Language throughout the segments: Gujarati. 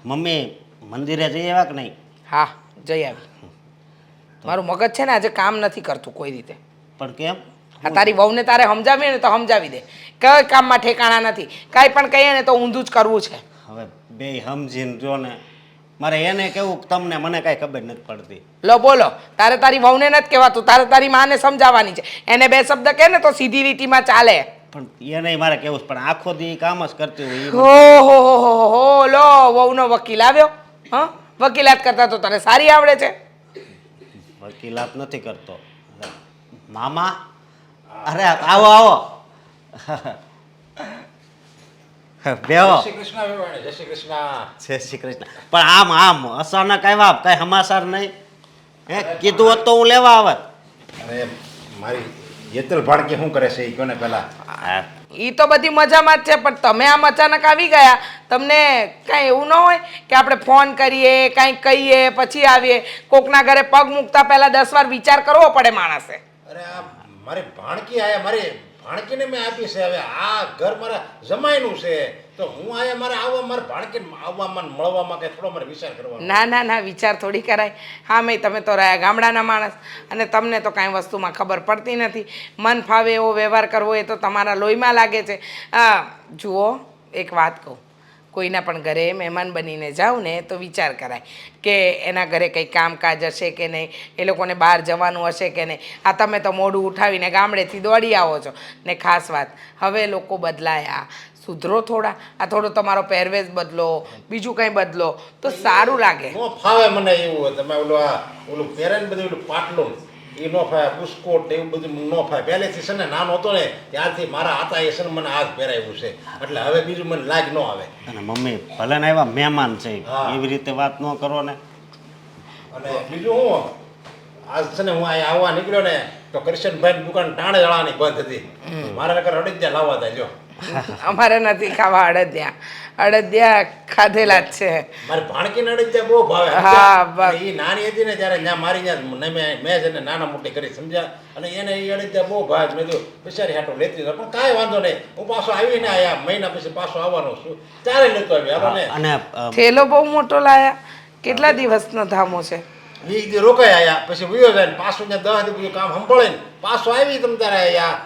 મમ્મી મંદિરે જઈ આવ્યા કે નહીં? હા જઈ આવી. મારું મગજ છે ને આજે કામ નથી કરતું કોઈ રીતે. પણ કેમ? આ તારી વહુને તારે સમજાવીએ ને તો સમજાવી દે. કઈ કામમાં ઠેકાણા નથી. કાંઈ પણ કહીએ ને તો ઊંધું જ કરવું છે. હવે બે સમજીને જો ને, મારે એને કેવું કે તમને મને કાંઈ ખબર નથી પડતી. લો બોલો, તારે તારી વહુને નથી કહેવાતું, તારે તારી માને સમજાવવાની છે. એને બે શબ્દ કહે ને તો સીધી રીતિમાં ચાલે. પણ એને મારે કેવું છે, પણ આખો દી કામ જ કરતી હોય. હો લો વહુનો વકીલ આવ્યો. હા, વકીલાત કરતા તો તને સારી આવડે છે. વકીલાત નથી કરતો મામા. અરે આવો આવો. બેહો. જય શ્રી કૃષ્ણ વેવાણી, જય શ્રી કૃષ્ણ. જય શ્રી કૃષ્ણ. પણ આમ અચાનક આવ્યા, કઈ સમાચાર નહીં? હે, કીધું હોત તો હું લેવા આવત. અરે મારી યેતલ ભાણકી શું કરે છે એ કોને પેલા? એ તો બધી મજામાં જ છે, પણ તમે આમ અચાનક આવી ગયા. તમને કાંઈ એવું ન હોય કે આપણે ફોન કરીએ, કાંઈ કહીએ, પછી આવીએ? કોકના ઘરે પગ મૂકતા પહેલાં 10 વાર વિચાર કરવો પડે માણસે. અરે આ મારી ભાણકી આયા, મારી ભાણકીને મેં આપી છે. હવે આ ઘર મારા જમાઈનું છે તો હું આયા મારે આવવા, મારે ભાણકીને આવવામાં ને મળવામાં કંઈ થોડો મારે વિચાર કરવાનો. ના વિચાર થોડી કરાય. હા મેં તમે તો રહ્યા ગામડાના માણસ અને તમને તો કાંઈ વસ્તુમાં ખબર પડતી નથી. મન ફાવે એવો વ્યવહાર કરવો એ તો તમારા લોહીમાં લાગે છે. જુઓ એક વાત કહું, કોઈના પણ ઘરે મહેમાન બનીને જાઓ ને તો વિચાર કરાય કે એના ઘરે કંઈ કામકાજ હશે કે નહીં, એ લોકોને બહાર જવાનું હશે કે નહીં. આ તમે તો મોઢું ઉઠાવીને ગામડેથી દોડી આવો છો. ને ખાસ વાત, હવે લોકો બદલાયા, સુધરો થોડા. આ થોડો તમારો પહેરવેશ બદલો, બીજું કંઈ બદલો તો સારું લાગે. નો ફાવે મને એવું. તમે ઓલું પહેરે ને બધું ઓલું પાટલું એ નો ફાવે, બુસ્કોટ એવું બધું નો ફાવે. પહેલેથી છે ને નાનો હતો ને ત્યારથી મારા હાથા એ છે ને મને આ જ પહેરાવ્યું છે, એટલે હવે બીજું મને લાગ ન આવે. અને મમ્મી ભલે ને આવ્યા મહેમાન છે, એવી રીતે વાત ન કરો ને. અને બીજું હું આજ છે ને હું અહીંયા આવવા નીકળ્યો ને તો કરશનભાઈની દુકાન ટાણે જળાની બંધ હતી. મારા નકર અડદિયા લાવવા હતા. જો અમારે નથી ખાવા અડદિયા. અડદિયા ખાધેલા જ છે. મારી ભાણકીને અડદિયા બહુ ભાવે. હા, એ નાની હતી ને ત્યારે ત્યાં મારી ત્યાં મેં છે ને નાના મોટી કરી સમજ્યા, અને એને એ અડદિયા બહુ ભાવે. મેં કીધું બિચારી હાટો લેતી હતો, પણ કાંઈ વાંધો નહીં. હું પાછો આવીને આયા મહિના પછી પાછો આવવાનો છું, ત્યારે લેતો આવી. અને થેલો બહુ મોટો લાયા. કેટલા દિવસનો ધામો છે? 20 દી રોકાઈ આયા, પછી વયો જાય ને પાછું ત્યાં 10 દી બધું કામ સંભાળે ને પાછો આવી તમ તારે આયા.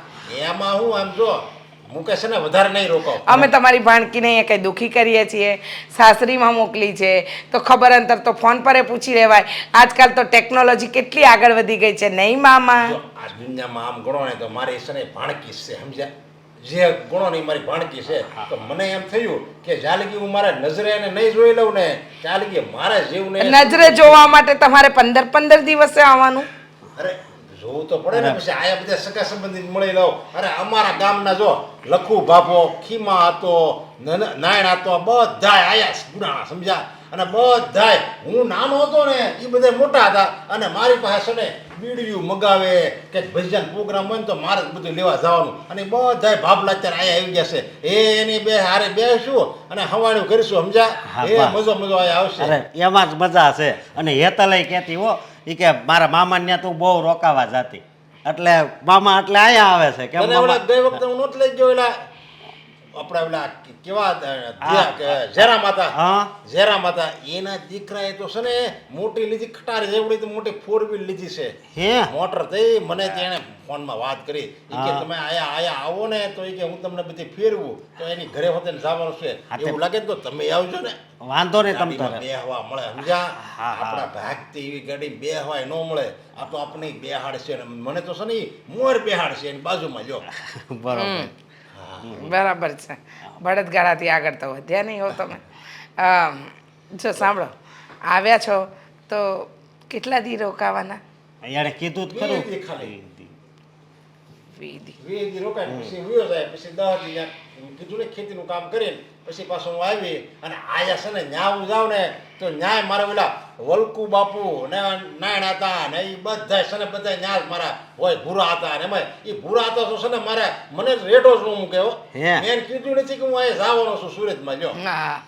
એમાં હું આમ જો હું કહે છે ને વધારે નહીં રોકાવ. અમે તમારી ભાણકીને અહીંયા કંઈ દુઃખી કરીએ છીએ, સાસરીમાં મોકલી છે તો ખબર અંતર તો ફોન પર પૂછી લેવાય. આજકાલ તો ટેકનોલોજી કેટલી આગળ વધી ગઈ છે નહીં મામા? આ દુનિયામાં આમ ગણો ને તો મારી છે ને ભાણકી છે, સમજ્યા? જે ગણો ને મારી ભાણકી છે. તો મને એમ થયું કે જાલગી હું મારા નજરે એને નહીં જોઈ લઉં ને જાલગી મારા જેવું ને. નજરે જોવા માટે તમારે 15 દિવસે આવવાનું? અરે જોવું તો પડે ને. પછી આયા બધા સગા સંબંધી મળી લઉં. અરે અમારા ગામના જો લખુ ભાભો, ખીમા હતો, નાયણ હતો, બધાય આયા ગુનાણા, સમજ્યા? અને બધાય હું નાનો હતો ને એ બધા મોટા હતા, અને મારી પાસે છે ને બીડીયું મગાવે કે ભજન પ્રોગ્રામ હોય ને તો મારે બધું લેવા જવાનું. અને બધાય ભાભલા અત્યારે આયા આવી ગયા છે. એની બે હારે બેસું અને હવાણું કરીશું, સમજ્યા? એ મજો આયા આવશે. અરે એમાં જ મજા છે. અને હેતલય કહેતી હો, એ કે મારા મામાને ત્યાં તું બહુ રોકાવા જાતી, એટલે મામા એટલે અહીંયા આવે છે. કે ગઈ વખતે હું નોટ લઈ ગયો એલા આપડા ઓલા કેવા ઝેરા માતા એના દીકરાએ તો છે ને મોટી લીધી ખટારી જેવડી તો મોટી 4 વ્હીલ લીધી છે. હે મોટર થઈ. મને તેને ફોનમાં વાત કરી કે તમે આયા આવો ને તો કે હું તમને બધી ફેરવું, તો એની ઘરે હોતે જવાનું છે. એવું લાગે તો તમે આવજો ને. વાંધો નહીં, તમ તારે બેહવા મળે, સમજ્યા? આપણા ભાગતી એવી ગાડી બેહવાય ન મળે. આ તો આપણે બેહાડ છે. મને તો છે ને મોર બેહાડ છે એની બાજુમાં. જો બરોબર. બરાબર છે. બળદગાડાથી આગળ તો વધ્યા નહીં હો તમે. જો સાંભળો, આવ્યા છો તો કેટલા દી રોકાવાના? અહીંયા કીધું જ ખરું. ખાલી 20 દી. 20 દી રોકાય પછી વયો જાય. પછી 10 દી કીધું ને ખેતીનું કામ કરીને પછી પાછું હું આવી અને આયા છે ને ન્યા હું જાઉં ને તો ન્યાય મારા ઓલા વલકુ બાપુ ને નાયણ હતા ને એ બધા છે ને બધા ન્યા મારા હોય ભૂરા હતા. ને એમાં એ ભૂરા હતા તો છે ને મારા મને રેડો જ ન મૂકે. મેં કીધું નથી કે હું અહીંયા જવાનો છું સુરતમાં. જો હા,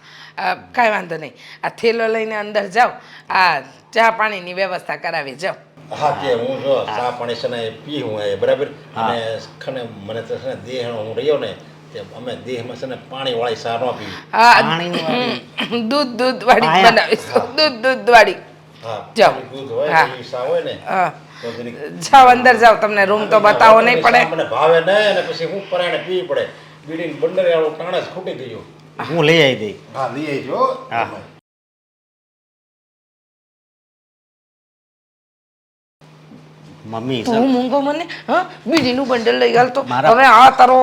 કાંઈ વાંધો નહીં. આ થેલો લઈને અંદર જાઓ, આ ચા પાણીની વ્યવસ્થા કરાવી જાઓ. હા, કે હું જો ચા પાણી છે ને પી હું બરાબર. અને ખને મને તો છે ને દેહણો હું રહ્યો ને કે અમે દેહમાં છે ને પાણીવાળી ચા ન પીવી. હા પાણીવાળી. દૂધ વાળી આયા. બનાવીશ દૂધ વાળી હા જાઓ. દૂધ હોય હા. એવી ચા હોય ને હા તો જરીક જાઓ અંદર જાઓ, તમને રૂમ તો બતાવો નહીં પડે. મને ભાવે નહીં અને પછી હું પરાણે પીવી પડે. બીડીને બંડરે વાળું ટાણે જ ખૂટી ગયું. હું લઈ આવી દઈ. હા લઈ આવજો. હા. મમ્મી તું મૂંગો મને હા બીડીનું બંડલ લઈ ગાલ તો મારા- હવે આ તારો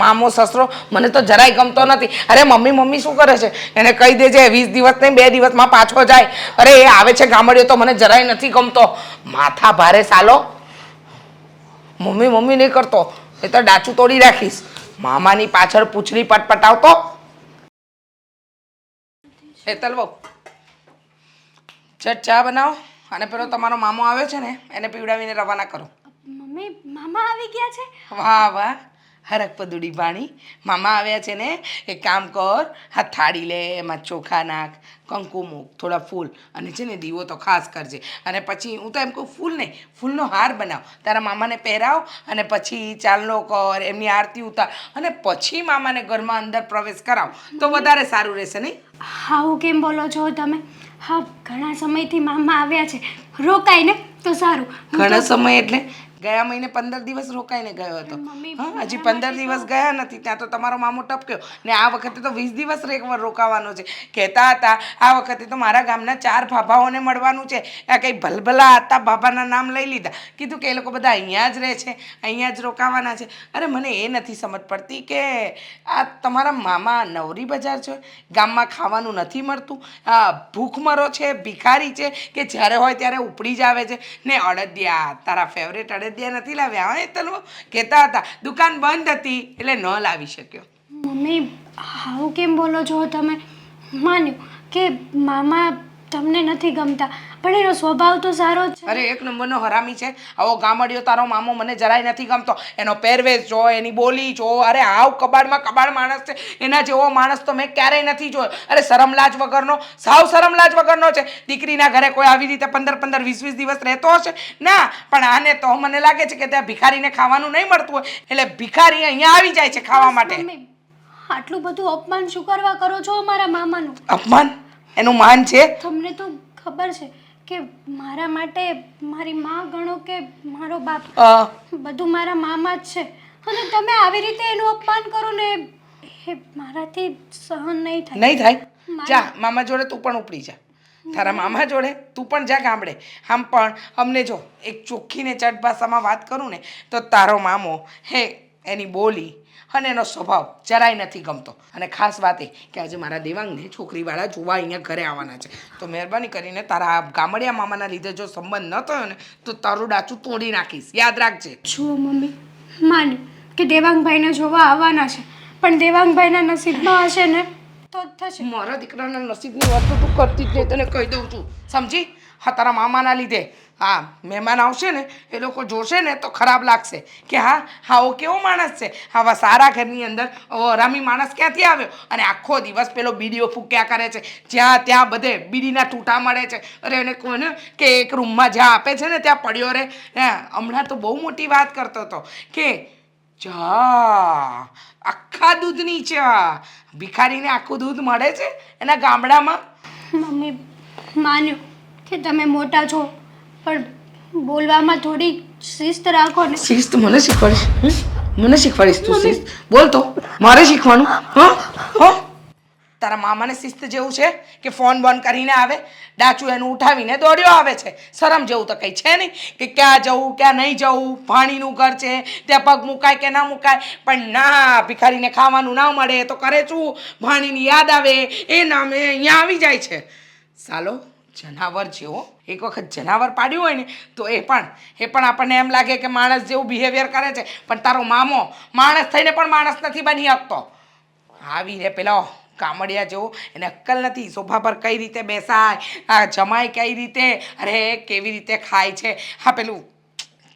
મામો સસરો મને તો જરાય ગમતો નથી. અરે મમ્મી શું કરે છે એને કહી દેજે 20 દિવસ નહીં 2 દિવસમાં પાછો જાય. અરે એ આવે છે ગામડિયો તો મને જરાય નથી ગમતો. માથા ભારે સાલો. મમ્મી નહીં કરતો એ તો ડાચું તોડી રાખીશ. મામાની પાછળ પૂંછડી પટપટાવતો. એ તલવો ચટ ચા બનાવો અને પેલો તમારો મામો આવ્યો છે ને એને પીવડાવીને રવાના કરો. મમ્મી મામા આવી ગયા છે. વાહ વાહ હરક પદુડી ભાણી મામા આવ્યા છે ને એક કામ કર હા થાળી લે એમાં ચોખા નાખ કંકુ મૂક થોડા ફૂલ અને છે ને દીવો તો ખાસ કરજે અને પછી હું તો એમ કહું ફૂલ નહીં ફૂલનો હાર બનાવ તારા મામાને પહેરાવ અને પછી ચાલનો કર એમની આરતી ઉતાર અને પછી મામાને ઘરમાં અંદર પ્રવેશ કરાવ તો વધારે સારું રહેશે નહીં. હાવું કેમ બોલો છો તમે? હા ઘણા સમયથી મામા આવ્યા છે, રોકાય ને તો સારું. ઘણા સમય એટલે ગયા મહિને 15 દિવસ રોકાઈને ગયો હતો. મમ્મી, હા હજી 15 દિવસ ગયા નથી ત્યાં તો તમારો મામો ટપક્યો ને આ વખતે તો 20 દિવસ રોકાવાનો છે. કહેતા હતા આ વખતે તો મારા ગામના 4 ભાભાઓને મળવાનું છે. આ કંઈ ભલભલા હતા ભાભાના નામ લઈ લીધા. કીધું કે એ લોકો બધા અહીંયા જ રહે છે, અહીંયા જ રોકાવાના છે. અરે મને એ નથી સમજ પડતી કે આ તમારા મામા નવરી બજાર છે, ગામમાં ખાવાનું નથી મળતું, આ ભૂખમરો છે, ભિખારી છે કે જ્યારે હોય ત્યારે ઉપડી જ આવે છે. ને અડદિયા તારા ફેવરેટ અડદિયા નથી લાવ્યા હા એ તલવો કહેતા હતા દુકાન બંધ હતી એટલે ન લાવી શક્યો. મમ્મી હાવું કેમ બોલો છો તમે? માન્યું કે મામા તમને નથી ગમતા પણ એનો સ્વભાવ તો સારો જ છે. અરે એક નંબરનો હરામી છે આવો ગામડિયો તારો મામો મને જરાય નથી ગમતો. એનો પહેરવેશ જો એની બોલી જો અરે આવ કબાડમાં કબાડ માણસ છે. એના જેવો માણસ તો મેં ક્યારેય નથી જોયો. અરે શરમલાજ વગરનો સાવ શરમલાજ વગરનો છે. દીકરીના ઘરે કોઈ આવી રીતે 15 20 દિવસ રહેતો હશે ના પણ આને તો મને લાગે છે કે ત્યાં ભિખારીને ખાવાનું નહીં મળતું હોય એટલે ભિખારી અહીંયા આવી જાય છે ખાવા માટે. મમ્મી આટલું બધું અપમાન શું કરવા કરો છો અમારા મામાનું? અપમાન એનું માન છે. તમને તો ખબર છે કે મારા માટે મારી માં ગણો કે મારો બાપ બધું મારા મામા જ છે અને તમે આવી રીતે એનું અપમાન કરો ને એ મારાથી સહન નહીં થાય. નહીં થાય જા મામા જોડે તું પણ ઉપડી જા. તારા મામા જોડે તું પણ જા ગામડે. આમ પણ અમને જો એક ચોખ્ખી ને ચટ ભાષામાં વાત કરું ને તો તારો મામો હે એની બોલી અને એનો સ્વભાવ જરાય નથી ગમતો. અને ખાસ વાત એ કે આજે મારા દેવાંગને છોકરીવાળા જોવા અહીંયા ઘરે આવવાના છે તો મહેરબાની કરીને તારા ગામડિયા મામાના લીધે જો સંબંધ ન થયો ને તો તારું ડાચું તોડી નાખીશ યાદ રાખજે. જુઓ મમ્મી માન્યું કે દેવાંગભાઈને જોવા આવવાના છે પણ દેવાંગભાઈના નસીબમાં હશે ને તો જ થશે. મારા દીકરાના નસીબની વાત તો તું કરતી જ નહીં તને કહી દઉં છું સમજી. હા તારા મામાના લીધે હા મહેમાન આવશે ને એ લોકો જોશે ને તો ખરાબ લાગશે કે હા ઓ કેવો માણસ છે. આવા સારા ઘરની અંદર રામી માણસ ક્યાંથી આવ્યો અને આખો દિવસ પેલો બીડીઓ ફૂંક્યા કરે છે જ્યાં ત્યાં બધે બીડીના ટૂટા મળે છે. અરે એને કોને કે એક રૂમમાં જ્યાં આપે છે ને ત્યાં પડ્યો રહે. હમણાં તો બહુ મોટી વાત કરતો હતો કે ચા આખા દૂધની ચા ભિખારીને આખું દૂધ મળે છે એના ગામડામાં. મમ્મી માન્યું કે તમે મોટા છો પણ બોલવામાં થોડી શિસ્ત રાખો ને. શિસ્ત મને શીખવાડીશ? મને શીખવાડીશ તું શિસ્ત? બોલ તો મારે શીખવાનું. હા તારા મામાને શિસ્ત જેવું છે કે ફોન બંધ કરીને આવે ડાચું એનું ઉઠાવીને દોડ્યો આવે છે. શરમ જેવું તો કંઈ છે નહીં કે ક્યાં જવું ક્યાં નહીં જવું. ભાણીનું ઘર છે ત્યાં પગ મુકાય કે ના મુકાય પણ ના ભિખારીને ખાવાનું ના મળે તો કરે શું ભાણીની યાદ આવે એ નામે અહીંયા આવી જાય છે. સાલો જનાવર જેવો એક વખત જનાવર પાડ્યું હોય ને તો એ પણ આપણને એમ લાગે કે માણસ જેવું બિહેવિયર કરે છે પણ તારો મામો માણસ થઈને પણ માણસ નથી બની શકતો. આવી રે પેલો કામડિયા જેવો એને અક્કલ નથી. સોફા પર કઈ રીતે બેસાય આ જમાય કઈ રીતે અરે કેવી રીતે ખાય છે. હા પેલું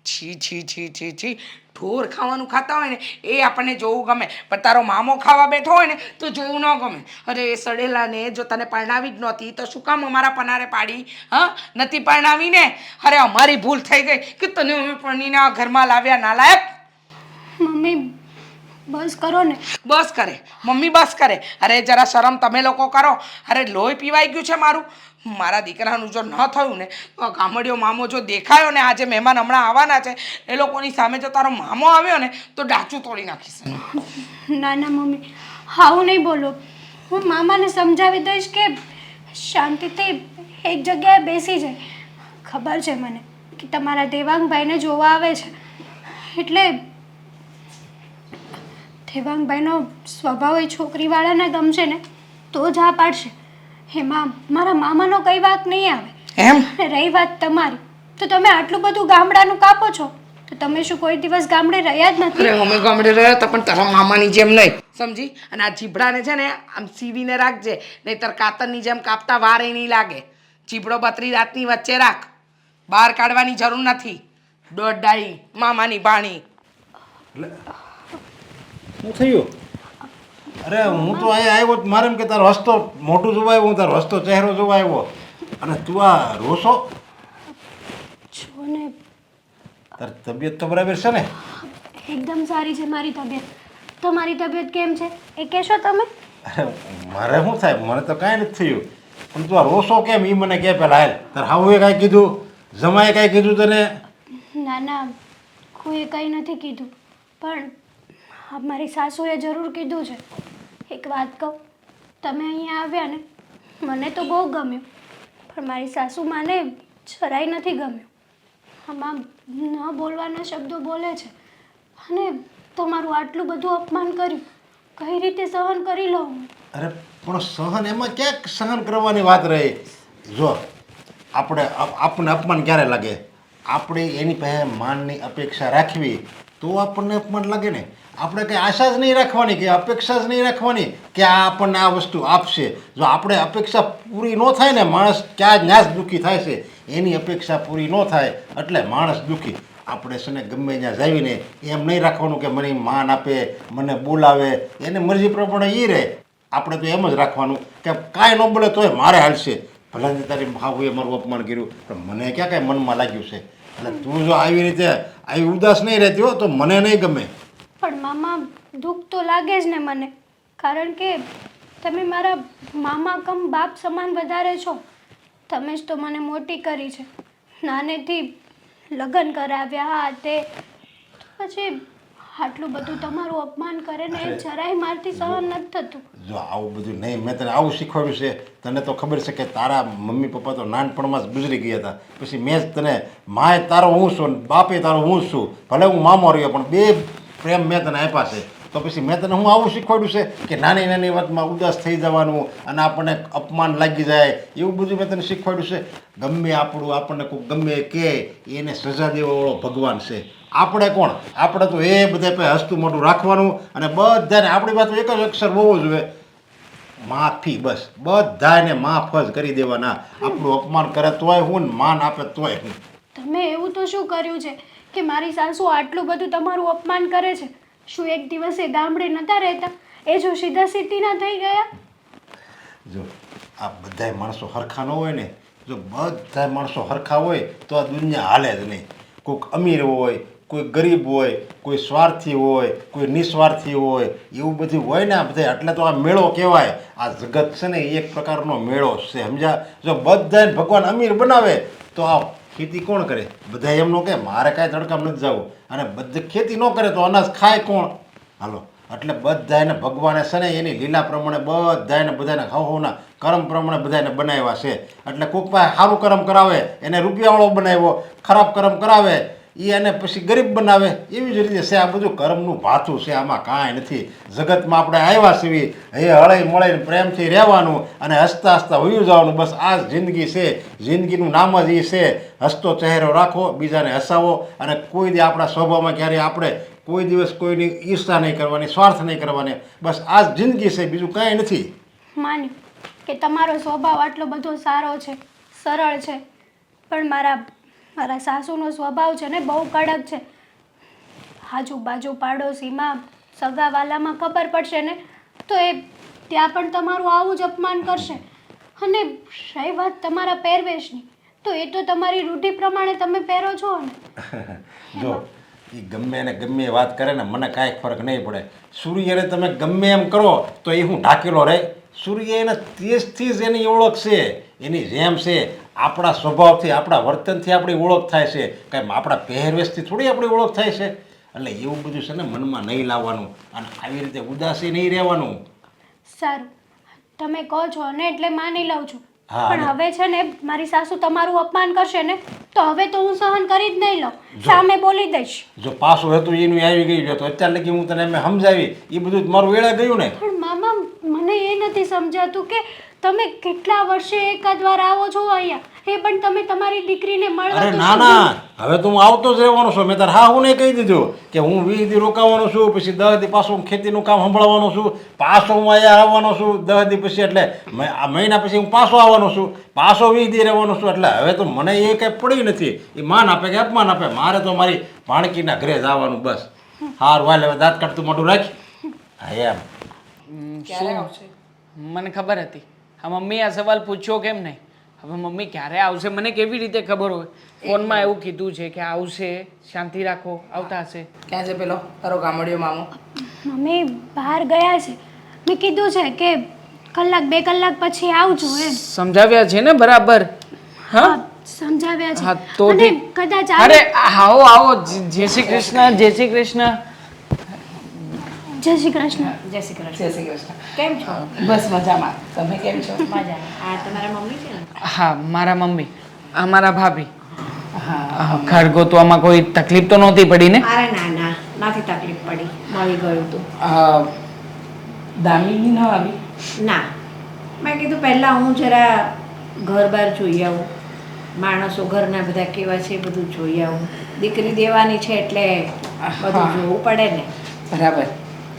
છી છી છી છી છી ઢોર ખાવાનું ખાતા હોય ને એ આપણને જોવું ગમે પણ તારો મામો ખાવા બેઠો હોય ને તો જોવું ન ગમે. અરે એ સડેલાને જો તને પરણાવી જ નહોતી તો શું કામ અમારા પનારે પાડી? હા નથી પરણાવી ને. અરે અમારી ભૂલ થઈ ગઈ કે તને અમે પરણીને આ ઘરમાં લાવ્યા નાલાયક. મમ્મી બસ કરો ને. બસ કરે મમ્મી બસ કરે. અરે જરા શરમ તમે લોકો કરો. અરે લોહી પીવાઈ ગયું છે મારું. મારા દીકરાનું જો ન થયું ને તો ગામડિયો મામો જો દેખાયો ને આજે મહેમાન હમણાં આવવાના છે એ લોકોની સામે જો તારો મામો આવ્યો ને તો ડાચું તોડી નાખીશ. ના ના મમ્મી, આવું નહીં બોલો. હું મામાને સમજાવી દઈશ કે શાંતિથી એક જગ્યાએ બેસી જાય. ખબર છે મને કે તમારા દેવાંગભાઈને જોવા આવે છે, એટલે દેવાંગભાઈનો સ્વભાવ એ છોકરીવાળાને ગમશે ને તો જ આ પાડશે. એમાં મારા મામાનો કઈ વાત નહીં આવે. એમ અને રહી વાત તમારી, તો તમે આટલું બધું ગામડાનું કાપો છો તો તમે શું કોઈ દિવસ ગામડે રહ્યા જ નથી? અરે અમે ગામડે રહ્યા હતા પણ તારા મામાની જેમ નહીં, સમજી? અને આ જીભડાને છે ને આમ સીવીને રાખજે, નહીતર કાતરની જેમ કાપતા વાર એ નહીં લાગે. ચીબડો બત્રી રાતની વચ્ચે રાખ, બહાર કાઢવાની જરૂર નથી. દોડાઈ મામાની ભાણી. શું થયું? અરે હું તો અહીંયા આવ્યો તો મારે એમ કે તારો હસતો મોઢું જોવા આવ્યો, હું તારો હસતો ચહેરો જોવા આવ્યો અને તું આ રોશો? છો ને, તારી તબિયત તો બરાબર છે ને? એકદમ સારી છે મારી તબિયત. તમારી તબિયત કેમ છે એ કહેશો તમે? અરે મારે શું થાય, મને તો કાંઈ નથી થયું, પણ તું આ રોશો કેમ એ મને કહે પહેલાં. હાલ, તાર હાઉએ કાંઈ કીધું, જમાએ કાંઈ કીધું તને? ના ના, કોઈએ કંઈ નથી કીધું, પણ મારી સાસુએ જરૂર કીધું છે. એક વાત કહું, તમે અહીંયા આવ્યા ને મને તો બહુ ગમ્યું, પણ મારી સાસુમાને જરાય નથી ગમ્યું. આમાં ન બોલવાના શબ્દો બોલે છે અને તમારું આટલું બધું અપમાન કર્યું, કઈ રીતે સહન કરી લઉં હું? અરે પણ સહન એમાં ક્યાંક સહન કરવાની વાત રહી. જો આપણને અપમાન ક્યારે લાગે? આપણે એની પાસે માનની અપેક્ષા રાખવી તો આપણને અપમાન લાગે ને. આપણે કંઈ આશા જ નહીં રાખવાની, કે અપેક્ષા જ નહીં રાખવાની કે આ આપણને આ વસ્તુ આપશે. જો આપણે અપેક્ષા પૂરી ન થાય ને, માણસ ક્યાં ન્યાસ દુઃખી થાય છે. એની અપેક્ષા પૂરી ન થાય એટલે માણસ દુઃખી. આપણે છે ને ગમે ત્યાં જાવીને એમ નહીં રાખવાનું કે મને માન આપે, મને બોલાવે, એને મરજી પ્રમાણે એ રહે. આપણે તો એમ જ રાખવાનું કે કાંઈ ન બોલે તોય મારે હાલશે. ભલે તારી ભાવુએ મારું અપમાન કર્યું પણ મને ક્યાં કાંઈ મનમાં લાગ્યું છે. એટલે તું જો આવી રીતે આવી ઉદાસ નહીં રહેતી હો તો મને નહીં ગમે. પણ મામા, દુઃખ તો લાગે જ ને મને, કારણ કે તમે મારા મામા કમ બાપ સમાન વધારે છો. તમે જ તો મને મોટી કરી છે, નાનેથી લગ્ન કરાવ્યા આ તે, પછી આટલું બધું તમારું અપમાન કરે ને એ જરાય મારથી સહન નથી થતું. જો આવું બધું નહીં, મેં તને આવું શીખવાડ્યું છે. તને તો ખબર છે કે તારા મમ્મી પપ્પા તો નાનપણમાં જ ગુજરી ગયા હતા. પછી મેં જ તને, માએ તારો હું છું ને બાપે તારો હું જ છું. ભલે હું મામો રહ્યો પણ બે પ્રેમ મેં તને આપ્યા છે. તો પછી મેં તને હું આવું શીખવાડ્યું છે કે નાની નાની વાતમાં ઉદાસ થઈ જવાનું અને આપણને અપમાન લાગી જાય, એવું બધું મેં તને શીખવાડ્યું છે. ગમે આપણને કોઈ ગમે કે એને સજા દેવાવાળો ભગવાન છે. આપણે કોણ? આપણે તો એ બધા પાસે હસતું મોટું રાખવાનું અને બધાને આપણી વાત એક જ અક્ષર હોવો જોઈએ, માફી. બસ બધાને માફ જ કરી દેવાના. આપણું અપમાન કરે તોય હું ને માન આપે તોય હું. તમે એવું તો શું કર્યું છે કે મારી સાસુ આટલું બધું તમારું અપમાન કરે છે? શું એક દિવસે ગામડે નહોતા રહેતા? એ જો સીધા સીધીના થઈ ગયા? જો આ બધાય માણસો હરખા ન હોય ને, જો બધા માણસો હરખા હોય તો આ દુનિયા હાલે જ નહીં. કોઈક અમીર હોય, કોઈ ગરીબ હોય, કોઈ સ્વાર્થી હોય, કોઈ નિસ્વાર્થી હોય, એવું બધું હોય ને આ બધા. એટલે તો આ મેળો કહેવાય. આ જગત છે ને એ એક પ્રકારનો મેળો છે, સમજ્યા? જો બધાને ભગવાન અમીર બનાવે તો આ ખેતી કોણ કરે? બધા એમનો કે મારે કાંઈ તડકામાં નથી જવું, અને બધે ખેતી ન કરે તો અનાજ ખાય કોણ? હાલો, એટલે બધાને ભગવાને છે ને એની લીલા પ્રમાણે બધાને હવના કર્મ પ્રમાણે બધાને બનાવ્યા છે. એટલે કોઈક પાસે સારું કર્મ કરાવે એને રૂપિયાવાળો બનાવ્યો, ખરાબ કર્મ કરાવે એ એને પછી ગરીબ બનાવે. એવી જ રીતે છે આ બધું કર્મનું ભાથું છે, આમાં કાંઈ નથી. જગતમાં આપણે આવ્યા છીએ એ હળી મળીને પ્રેમથી રહેવાનું અને હસતા હસતા વયું જવાનું. બસ આ જ જિંદગી છે. જિંદગીનું નામ જ એ છે. હસતો ચહેરો રાખો, બીજાને હસાવો, અને કોઈ દી આપણા સ્વભાવમાં ક્યારેય આપણે કોઈ દિવસ કોઈની ઈર્ષા નહીં કરવાની, સ્વાર્થ નહીં કરવાની. બસ આ જ જિંદગી છે, બીજું કાંઈ નથી. માન્યું કે તમારો સ્વભાવ આટલો બધો સારો છે, સરળ છે, પણ મારા સાસુનો સ્વભાવ છે ને બહુ કડક છે. આજુબાજુ પાડોશીમાં સગાવાલામાં ખબર પડશે ને તો એ ત્યાં પણ તમારું આવું જ અપમાન કરશે. અને રહી વાત તમારા પહેરવેશની, તો એ તો તમારી રૂઢિ પ્રમાણે તમે પહેરો છો ને. જો એ ગમે એને ગમે એ વાત કરે ને મને કાંઈ ફરક નહીં પડે. સૂર્યને તમે ગમે એમ કરો તો એ હું ઢાકેલો રહે. સૂર્ય એના તેજથી જ એની ઓળખ છે, એની જેમ છે. આપણા સ્વભાવથી આપણા વર્તનથી આપણી ઓળખ થાય છે, કાંઈ આપણા પહેરવેશથી થોડી આપણી ઓળખ થાય છે. એટલે એવું બધું છે ને મનમાં નહીં લાવવાનું અને આવી રીતે ઉદાસી નહીં રહેવાનું. સારું, તમે કહો છો ને એટલે માની લઉં છું. હા, પણ હવે છે ને મારી સાસુ તમારું અપમાન કરશે ને તો હવે તો હું સહન કરી જ નહીં લઉં, સામે બોલી દઈશ. જો પાછું હતું એનું આવી ગયું છે તો અત્યાર લગી હું તને એમ સમજાવી એ બધું જ મારું વેળા ગયું ને. પણ મામા મને એ નથી સમજાતું કે તમે કેટલા વર્ષે એકાદ વાર આવો છો અહીંયા, એ પણ તમે તમારી દીકરીને મળવા અરે તો ના ના, હવે તો હું આવતો જ રહેવાનો છું. મેં તાર હા હું નહીં કહી દીધું કે હું 20 દી રોકાવાનો છું, પછી 10 દી પાછું હું ખેતીનું કામ સંભાળવાનો છું, પાછો હું અહીંયા આવવાનો છું 10 દી પછી, એટલે આ મહિના પછી હું પાછો આવવાનો છું, પાછો 20 દી રહેવાનો છું. એટલે હવે તો મને એ કંઈ પડી નથી એ માન આપે કે અપમાન આપે, મારે તો મારી ભાણકીના ઘરે જ આવવાનું બસ. હારું હાલ હવે દાંત કાઢતું મોટું રાખ. હા એમ ક્યારે આવશે? મને ખબર હતી. હા મમ્મી આ સવાલ પૂછ્યો કેમ નહીં? હવે મમ્મી ક્યારે આવશે મને કેવી રીતે ખબર હોય? ફોનમાં એવું કીધું છે કે આવશે, શાંતિ રાખો, આવતા હશે. ક્યાં છે પેલો તારો ગામડિયો મામો? મમ્મી બહાર ગયા છે, મેં કીધું છે કે કલાક 2 કલાક પછી આવજો એમ. સમજાવ્યા છે ને બરાબર? હા સમજાવ્યા હા, છે તો અને ઠીક. કદાચ અરે આવો આવો, જય શ્રી કૃષ્ણ, જય શ્રી કૃષ્ણ. જય શ્રી કૃષ્ણ. જય શ્રી કૃષ્ણ. જય શ્રી કૃષ્ણ. કેમ છો? બસ મજામાં. તમે કેમ છો? મજામાં. આ તમારા મમ્મી છે ને? હા મારા મમ્મી, આ મારા ભાભી. હા ઘર ગોતવામાં કોઈ તકલીફ તો નહોતી પડી ને? અરે ના ના, નથી તકલીફ પડી, મળી ગયું તું. દામિની ના આવી? ના, મેં કીધું પહેલાં હું જરા ઘર બહાર જોઈ આવું, માણસો ઘરના બધા કેવા છે એ બધું જોઈ આવું. દીકરી દેવાની છે એટલે બધું જોવું પડે ને. બરાબર,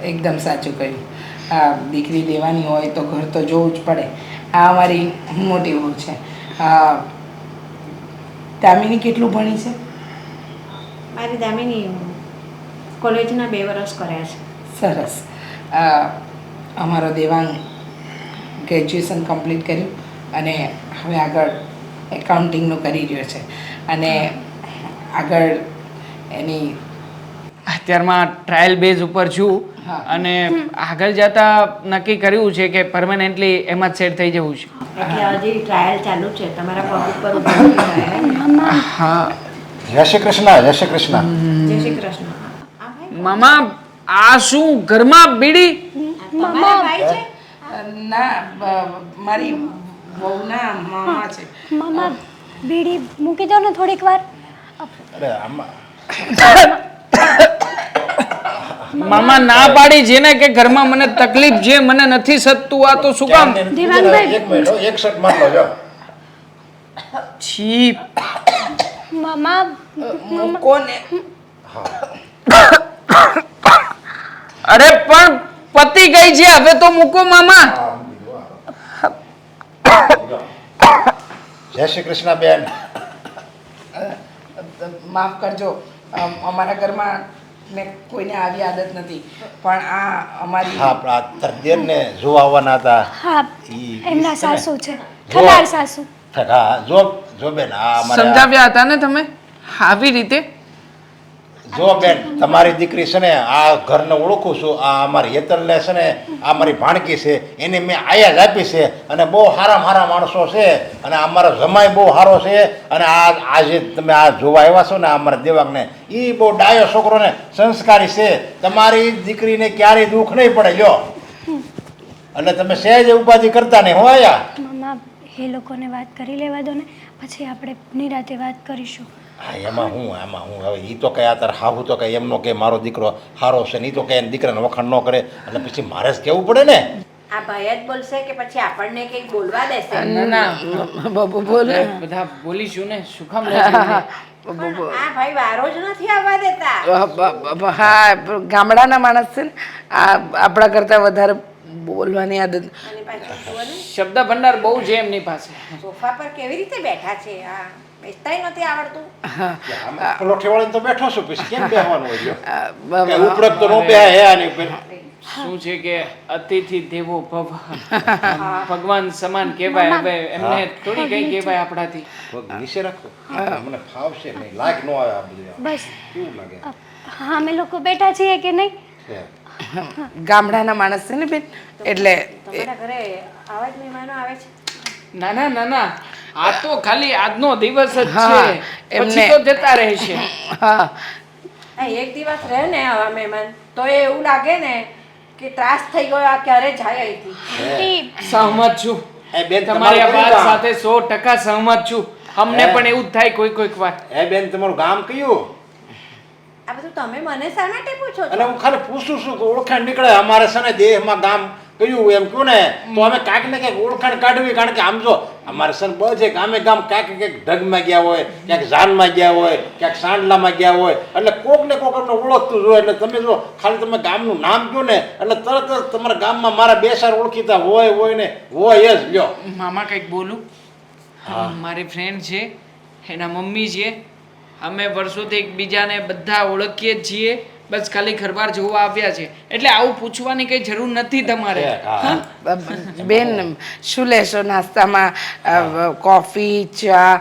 એકદમ સાચું કહ્યું. આ દીકરી દેવાની હોય તો ઘર તો જોવું જ પડે. આ અમારી મોટી વહુ છે. દામિની કેટલું ભણી છે? મારી દામિની કોલેજના 2 વર્ષ કર્યા છે. સરસ. અમારો દેવાંગ ગ્રેજ્યુએશન કમ્પ્લીટ કર્યું અને હવે આગળ એકાઉન્ટિંગનું કરી રહ્યો છે અને આગળ એની અત્યારમાં ટ્રાયલ બેઝ ઉપર છું અને આગળ જતા નક્કી કર્યું છે કે પરમેનન્ટલી એમાં જ સેટ થઈ જવું છે. એટલે હજી ટ્રાયલ ચાલુ છે, તમારા પગ ઉપર ઊભું થાય ને. હા જય શ્રી કૃષ્ણ. જય શ્રી કૃષ્ણ. જય શ્રી કૃષ્ણ. આ ભાઈ મામા, આ શું ઘરમાં બીડી? તમારા ભાઈ છે? ના, મારી વહુના મામા છે. મામા બીડી મૂકી દો ને થોડીક વાર. અરે આમાં મામા ના પાડી છે ને કે ઘરમાં મને તકલીફ છે, મને નથી સદતું, આ તો શું કામ? દેવાંગભાઈ. એક મિનિટ હો, એક શર્ટ માર લો જો. છી, મામા કોને? અરે પણ પતિ ગઈ છે, હવે તો મૂકો મામા. જય શ્રી કૃષ્ણ બેન. માફ કરજો, અમારા ઘરમાં ને કોઈને આવી આદત નથી, પણ આ અમારી હા પણ આ તાર દેરને જોવા આવવાના હતા. હા ઈ એમના છે ને. સાસુ છે, જો. ખલાર સાસુ. હા જો જો બેન આ અમારે સમજાવ્યા હતા ને તમે આવી રીતે? જો બેન તમારી દીકરી છે ને આ ઘરને ઓળખું છું. આ અમારી હેતલને છે ને આ મારી ભાણકી છે, એને મેં આયા જ આપી છે અને બહુ સારા માણસો છે અને અમારો જમાઈ બહુ સારો છે અને આ જે તમે આ જોવા આવ્યા છો ને આ અમારા દેવાંગને, એ બહુ ડાયો છોકરો ને સંસ્કારી છે. તમારી દીકરીને ક્યારેય દુઃખ નહીં પડે લ્યો. અને તમે સહેજ ઉપાધિ કરતા નહીં હો આયા. મામા એ લોકોને વાત કરી લેવા દો ને, પછી આપણે નિરાતે વાત કરીશું. હા એમાં હું હવે એ તો કઈ તાર હાહુ તો કઈ એમનો કે મારો દીકરો સારો છે ને, એ તો કઈ એને દીકરાને વખાણ ન કરે એટલે પછી મારે જ કહેવું પડે ને. આ ભાઈ જ બોલશે કે પછી આપણને કંઈક બોલવા દેશે? બોલે બધા બોલીશું ને, શું કામ? પણ આ ભાઈ વારો જ નથી આવવા દેતા. હા, ગામડાના માણસ છે ને, આપણા કરતા વધારે બોલવાની આદત. અને પાછું જુઓ ને, શબ્દ ભંડાર બહુ છે એમની પાસે. સોફા પર કેવી રીતે બેઠા છે? આ બેસતાય નથી આવડતું. આમાં પલોઠી વાળીને તો બેઠો છું, પછી કેમ બેહવાનું હોય લ્યો? કઈ ઉપરક તો નો બેહે હે આની ઉપર. શું છે કે અતિથિ દેવો ભવ, ભગવાન સમાન કહેવાય. હવે એમને થોડી કઈ કહેવાય આપણાથી. પગ નીચે રાખો. મને ફાવશે નહીં, લાગ ન આવે આ બધું. બસ કેવું લાગે? હા અમે લોકો બેઠા છીએ કે નહીં? છે. ગામડાના માણસ છે ને બેન, એટલે તમારા ઘરે આવા જ મહેમાનો આવે છે? ના ના ના ના, આ તો ખાલી આજનો દિવસ જ હા, છે, એમને- પછી તો જતા રહેશે. હા આ એક દિવસ રહે ને આવા મહેમાન તો એવું લાગે ને કે ત્રાસ થઈ ગયો, આ ક્યારે જાય અહીંથી. આંટી, સહમત છું, બેન તમારી આ તમારું વાત કયું સાથે 100% સહમત છું. અમને હે? પણ એવું જ થાય કોઈક વાર. બેન તમારું ગામ કયું? આ બધું તમે મને શા માટે પૂછો અને છો? હું ખાલી પૂછું છું કે ઓળખાણ નીકળે અમારે છે ને દેહમાં ગામ કયું એમ કહું ને તો અમે કાંઈક ને કંઈક ઓળખાણ કાઢવી. કારણ કે આમ જો અમારે છે ને બધે ગામે ગામ ક્યાંક ને ક્યાંક ઢગમાં ગયા હોય, ક્યાંક જાનમાં ગયા હોય, ક્યાંક સાંડલામાં ગયા હોય, એટલે કોક ને કોક અમને ઓળખતું જ હોય. એટલે તમે જો ખાલી તમે ગામનું નામ કહો ને એટલે તરત જ તમારા ગામમાં મારા બે ચાર ઓળખીતા હોય ને હોય જ લ્યો. મામા કંઈક બોલું? મારી ફ્રેન્ડ છે, એના મમ્મી છે, અમે વર્ષોથી એકબીજાને બધા ઓળખીએ જ છીએ, બસ ખાલી ઘરબાર જોવા આવ્યા છે, એટલે આવું પૂછવાની કઈ જરૂર નથી તમારે. હા. બેન શું લેશો નાસ્તામાં? કોફી, ચા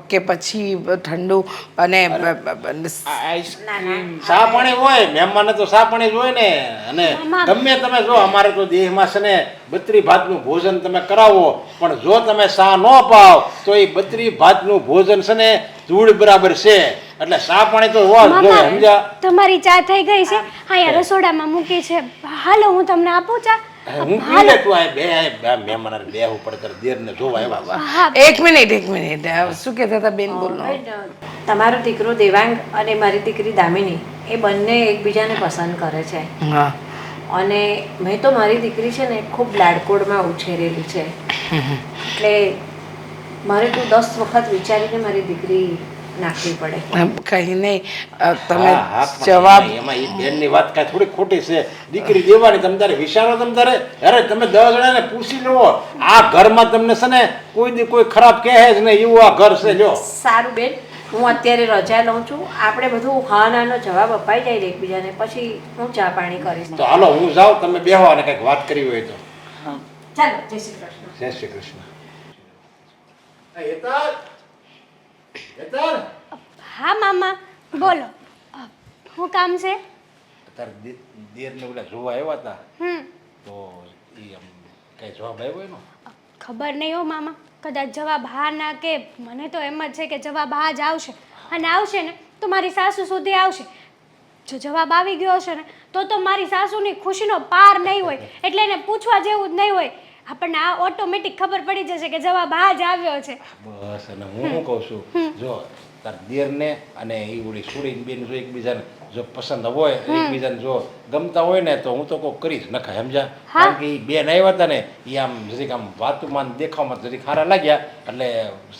કે પછી ઠંડુ અને આઈસ્ક્રીમ. ચા પાણી હોય, મહેમાનને તો ચા પાણી જ હોય ને. અને ગમે તમે જો અમારે તો દેહમાં છે ને 32 ભાતનું ભોજન તમે કરાવો, પણ જો તમે ચા ન પાવ તો એ 32 ભાતનું ભોજન છે ને ધૂળ બરાબર છે. એટલે ચા પાણી તો હોવા જ જોઈએ, સમજ્યા? તમારી ચા થઈ ગઈ છે? અહીંયા રસોડામાં મૂકી છે, હાલો હું તમને આપું ચા. હું પી લે તું આ બે મહેમાન બેહવું પડે તારે દેરને જોવા આવ્યા. હા એક મિનિટ શું કહેતા હતા બેન? બોલો. તમારો દીકરો દેવાંગ અને મારી દીકરી દામિની એ બંને એકબીજાને પસંદ કરે છે. હા અને મેં તો મારી દીકરી છે ને ખૂબ લાડકોડમાં ઉછેરેલી છે, એટલે મારે તો 10 વખત વિચારીને મારી દીકરી નાખવી પડે. કઈ નહીં, તમે હા, હા, પણ જવાબ એમાં એ બેનની વાત કાંઈ થોડી ખોટી છે. દીકરી દેવાની તમે તારે વિચારો, તમે તારે અરે તમે 10 જણાને પૂછી લો. આ ઘરમાં તમને છે ને કોઈ દી કોઈ ખરાબ કહે જ નહીં એવું આ ઘર છે. જો સારું બેન, હું અત્યારે રજા લઉં છું, આપણે બધું હા નાનો જવાબ અપાઈ જાય ને એકબીજાને, પછી હું ચા પાણી કરીશ. તો હાલો હું જાઉં, તમે બેહો અને કંઈક વાત કરવી હોય તો. ચાલો, જય શ્રી કૃષ્ણ. જય શ્રી કૃષ્ણ. હેતલ, હેતલ, હા મામા બોલો. શું કામ છે? તાર દેરને ઓલા જોવા આવ્યા હતા હમ તો એ આમ કઈ જવાબ આવ્યો એનો? ખબર નહીં હો મામા, કદાચ જવાબ હા ના કે. મને તો એમ જ છે કે જવાબ હા જ આવશે, અને આવશે ને તો મારી સાસુ સુધી આવશે. જો જવાબ આવી ગયો હશે ને તો મારી સાસુની ખુશીનો પાર નહીં હોય, એટલે એને પૂછવા જેવું જ નહીં હોય. આપણને આ ઓટોમેટિક ખબર પડી જશે કે જવાબ હા જ આવ્યો છે. બસ. અને હું શું કહું છું, જો તાર દેરને અને એ ઓલી સુડીને બેન જો એકબીજાને જો પસંદ હોય, એકબીજાને જો ગમતા હોય ને તો હું તો કોઈ કરી જ નખાય, સમજ્યા? કારણ કે એ બેન આવ્યા હતા ને એ આમ જરીક આમ વાતુમાં દેખાવમાં જરીક સારા લાગ્યા, એટલે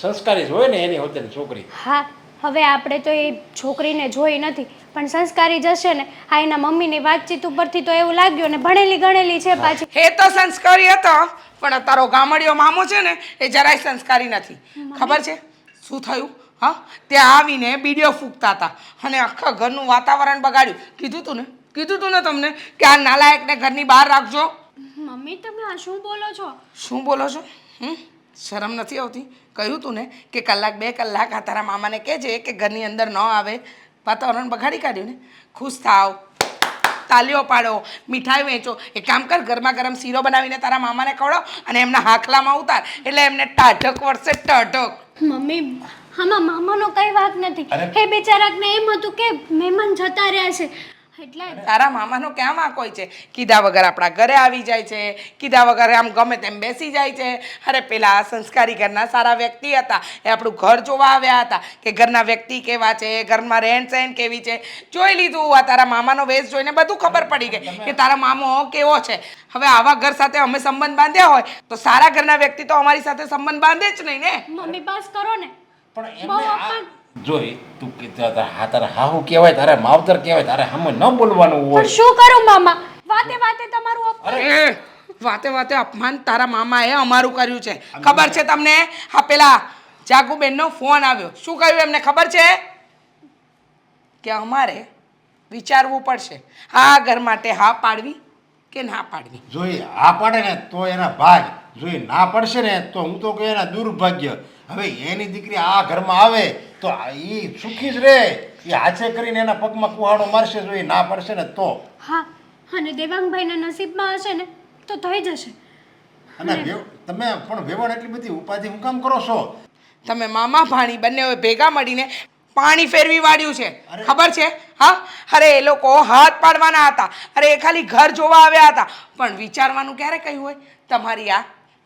સંસ્કારી જ હોય ને એની હોતેની છોકરી. હા, હવે આપણે તો એ છોકરીને જોઈ નથી, પણ સંસ્કારી જશે ને. આ એના મમ્મીની વાતચીત ઉપરથી તો એવું લાગ્યું ને ભણેલી ગણેલી છે પાછી. હે તો સંસ્કારી હતો, પણ તારો ગામડિયો મામો છે ને એ જરાય સંસ્કારી નથી. ખબર છે શું થયું? હા, ત્યાં આવીને બીડીઓ ફૂંકતા હતા અને આખા ઘરનું વાતાવરણ બગાડ્યું. કીધું તું ને તમને કે આ નાલાયકને ઘરની બહાર રાખજો. મમ્મી તમે આ શું બોલો છો? શું બોલો છો? શરમ નથી આવતી? કહ્યું તું ને કે કલાક 2 કલાક આ તારા મામાને કહેજે કે ઘરની અંદર ન આવે. વાતાવરણ બગાડી કાઢ્યું ને. ખુશ થાવ, તાલીઓ પાડો, મીઠાઈ વેચો. એક કામ કર, ગરમા ગરમ શીરો બનાવીને તારા મામાને ખવડાવ અને એમના હાંખલામાં ઉતાર, એટલે એમને ટાઢક વળશે, ટાઢક. મમ્મી, આમાં મામાનો કઈ વાંક નથી. એ બિચારાને એમ હતું કે મહેમાન જતા રહ્યા છે એટલે. તારા મામાનો ક્યાં વાંક હોય છે? કીધા વગર આપણા ઘરે આવી જાય છે, કીધા વગર આમ ગમે તેમ બેસી જાય છે. અરે પેલા સંસ્કારી ઘરના સારા વ્યક્તિ હતા, એ આપણું ઘર જોવા આવ્યા હતા કે ઘરના વ્યક્તિ કેવા છે, ઘરમાં રહેણ સહેણ કેવી છે. જોઈ લીધું. આ તારા મામાનો વેશ જોઈને બધું ખબર પડી ગઈ કે તારા મામો કેવો છે. હવે આવા ઘર સાથે અમે સંબંધ બાંધ્યા હોય તો સારા ઘરના વ્યક્તિ તો અમારી સાથે સંબંધ બાંધે જ નહીં ને. મમ્મી બસ કરો ને. પણ એમને જોઈ તું તારે હાહુ કહેવાય, તારે માવતર કહેવાય, તારે સામે ન બોલવાનું હોય. પણ શું કરું મામા? વાતે વાતે તમારું અરે વાતે અપમાન તારા મામાએ અમારું કર્યું છે. ખબર છે તમને? હા, પેલા જાગુબેનનો ફોન આવ્યો. શું કહ્યું એમને ખબર છે? કે અમારે વિચારવું પડશે આ ઘર માટે હા પાડવી કે ના પાડવી. જોઈ આ પાડે ને તો એના ભાગ, જો એ ના પડશે ને તો હું તો કહે એના દુર્ભાગ્ય. હવે એની દીકરી આ ઘરમાં આવે તો એ સુખી જ રહે. એ હાથે કરીને એના પગમાં કુહાડો મારશે જો એ ના પડશે ને તો. હા, અને દેવાંગભાઈના નસીબમાં હશે ને તો થઈ જશે. અને તમે પણ વેવણ એટલી બધી ઉપાધિ હું કામ કરો છો? તમે મામા ભાણી બંને ભેગા મળીને પાણી ફેરવી વાળ્યું છે, ખબર છે? હા, અરે એ લોકો હાથ પાડવાના હતા, અરે એ ખાલી ઘર જોવા આવ્યા હતા, પણ વિચારવાનું ક્યારે કહ્યું હોય?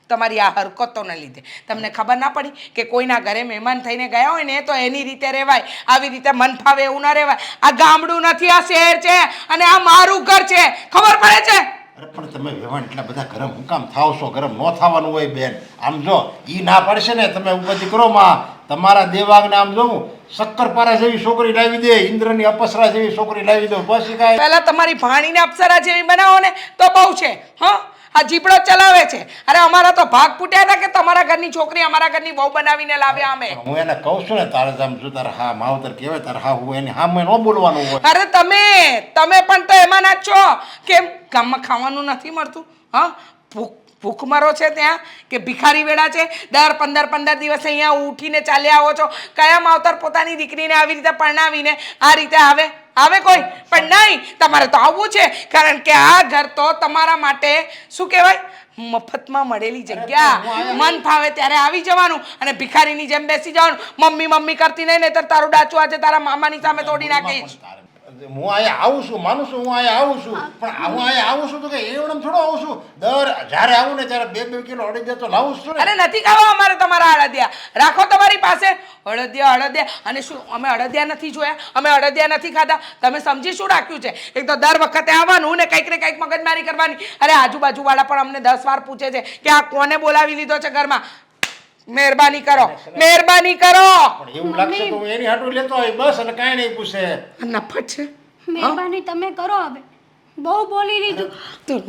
તમારી આ હરકતોને લીધે તમને ખબર ના પડી કે કોઈના ઘરે મહેમાન થઈને ગયા હોય ને તો એની રીતે રહેવાય, આવી રીતે મન ફાવે એવું ના રહેવાય. આ ગામડું નથી, આ શહેર છે અને આ મારું ઘર છે, ખબર પડે છે? અરે પણ તમે વેવણ એટલા બધા ગરમ હું કામ થાવ છો? ગરમ ન થવાનું હોય બેન. આમ જો ઈ ના પડશે ને તમે ઉપાધિ કરો માં. તમારા દેવાંગને આમ જોઉં શક્કરપારા જેવી છોકરી લાવી દે, ઇન્દ્રની અપસરા જેવી છોકરી લાવી દો, પછી કાંઈ. પહેલા તમારી ભાણીને અપ્સરા જેવી બનાવો ને તો બહુ છે. હા, આ જીપડો ચલાવે છે. અરે અમારા તો ભાગ ફૂટ્યા હતા કે તમારા ઘરની છોકરી અમારા ઘરની બહુ બનાવીને લાવ્યા અમે. હું એને કહું છું ને તારે આમ જો તારે હા માવતર કહેવાય તારે હા હું એની સામે ન બોલવાનું હોય. અરે તમે પણ તો એમાં ના જ છો. કેમ ગામમાં ખાવાનું નથી મળતું? હા, ભૂખમરો છે ત્યાં કે ભિખારી વેળા છે? 15 દિવસ અહીંયા ઉઠીને ચાલ્યા આવો છો. કયા માવતર પોતાની દીકરીને આવી રીતે પરણાવીને આ રીતે આવે કોઈ? પણ નહીં, તમારે તો આવવું છે, કારણ કે આ ઘર તો તમારા માટે શું કહેવાય, મફતમાં મળેલી જગ્યા. મન ફાવે ત્યારે આવી જવાનું અને ભિખારીની જેમ બેસી જવાનું. મમ્મી કરતી નહીં, નહીતર તારું ડાચું આજે તારા મામાની સામે તોડી નાખીશ. હું અહીંયા આવું છું, માનું છું હું અહીંયા આવું છું, પણ હું અહીંયા આવું છું તો કે એવડમ થોડો આવું છું. જ્યારે આવું ને ત્યારે 2 કિલો અડદિયા તો લાવું છું ને. અરે નથી ખાવા અમારે તમારા અડદિયા, રાખો તમારી પાસે અડદિયા. અને શું અમે અડદિયા નથી જોયા? અમે અડદિયા નથી ખાધા? તમે સમજી શું રાખ્યું છે? એક તો દર વખતે આવવાનું ને કંઈક ને કંઈક મગજમારી કરવાની. અરે આજુબાજુવાળા પણ અમને 10 વાર પૂછે છે કે આ કોને બોલાવી લીધો છે ઘરમાં. મહેરબાની કરો. પણ એવું લાગશે તો હું એની હાટું લેતો આવી બસ, અને કાંઈ નહીં પૂછે. નફટ છે. મહેરબાની તમે કરો, હવે બહુ બોલી લીધું. તું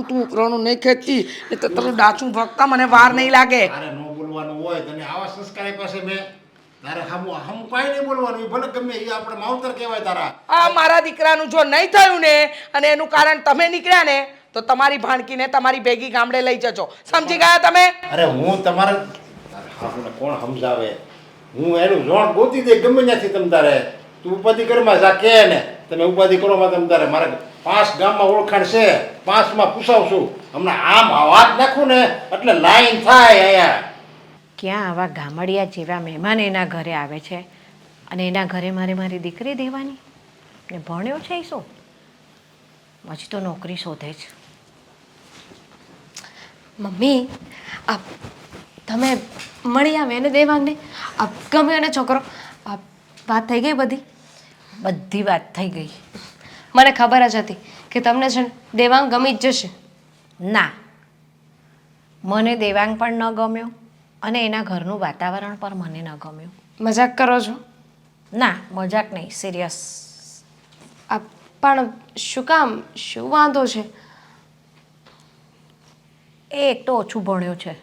તું ઉકરાનું નહીં ખેંચતી એ તો તારું ડાચું ભક્તા મને વાર નહીં લાગે. તારે ન બોલવાનું હોય, તને આવા સંસ્કારી પાસે મેં તારે હમ કાંઈ નહીં બોલવાનું. ભલે ગમે એ આપણે માવતર કહેવાય તારા. આ મારા દીકરાનું જો નહીં થયું ને અને એનું કારણ તમે નીકળ્યા ને તો તમારી ભાણકીને તમારી ભેગી ગામડે લઈ જજો. સમજી ગયા તમે? અરે હું તમારે કોણ સમજાવે? હું એનું જોણ ગોતી દે ગમે ત્યાંથી. તમ તારે તું ઉપાધિ કરમાં જા કે ને તમે ઉપાધિ કરો માં તમ તારે. મારે 5 ગામમાં ઓળખાણ છે, 5માં પૂછાવશું. હમણાં આમ વાત નાખું ને એટલે લાઈન થાય અહીંયા. ક્યાં આવા ગામડિયા જેવા મહેમાન એના ઘરે આવે છે અને એના ઘરે મારી દીકરી દેવાની ને ભણ્યો છે એ શું? હજી તો નોકરી શોધે છે. મમ્મી, આ તમે મળી આવે એને દેવાંગને આ ગમ્યો એને છોકરો? આ વાત થઈ ગઈ બધી વાત થઈ ગઈ. મને ખબર જ હતી કે તમને છે ને દેવાંગ ગમી જ જશે. ના, મને દેવાંગ પણ ન ગમ્યો અને એના ઘરનું વાતાવરણ પણ મને ન ગમ્યું. મજાક કરો છો? ના, મજાક નહીં, સિરિયસ. આ પણ શું કામ? શું વાંધો છે? એ એક તો ઓછું ભણ્યો છે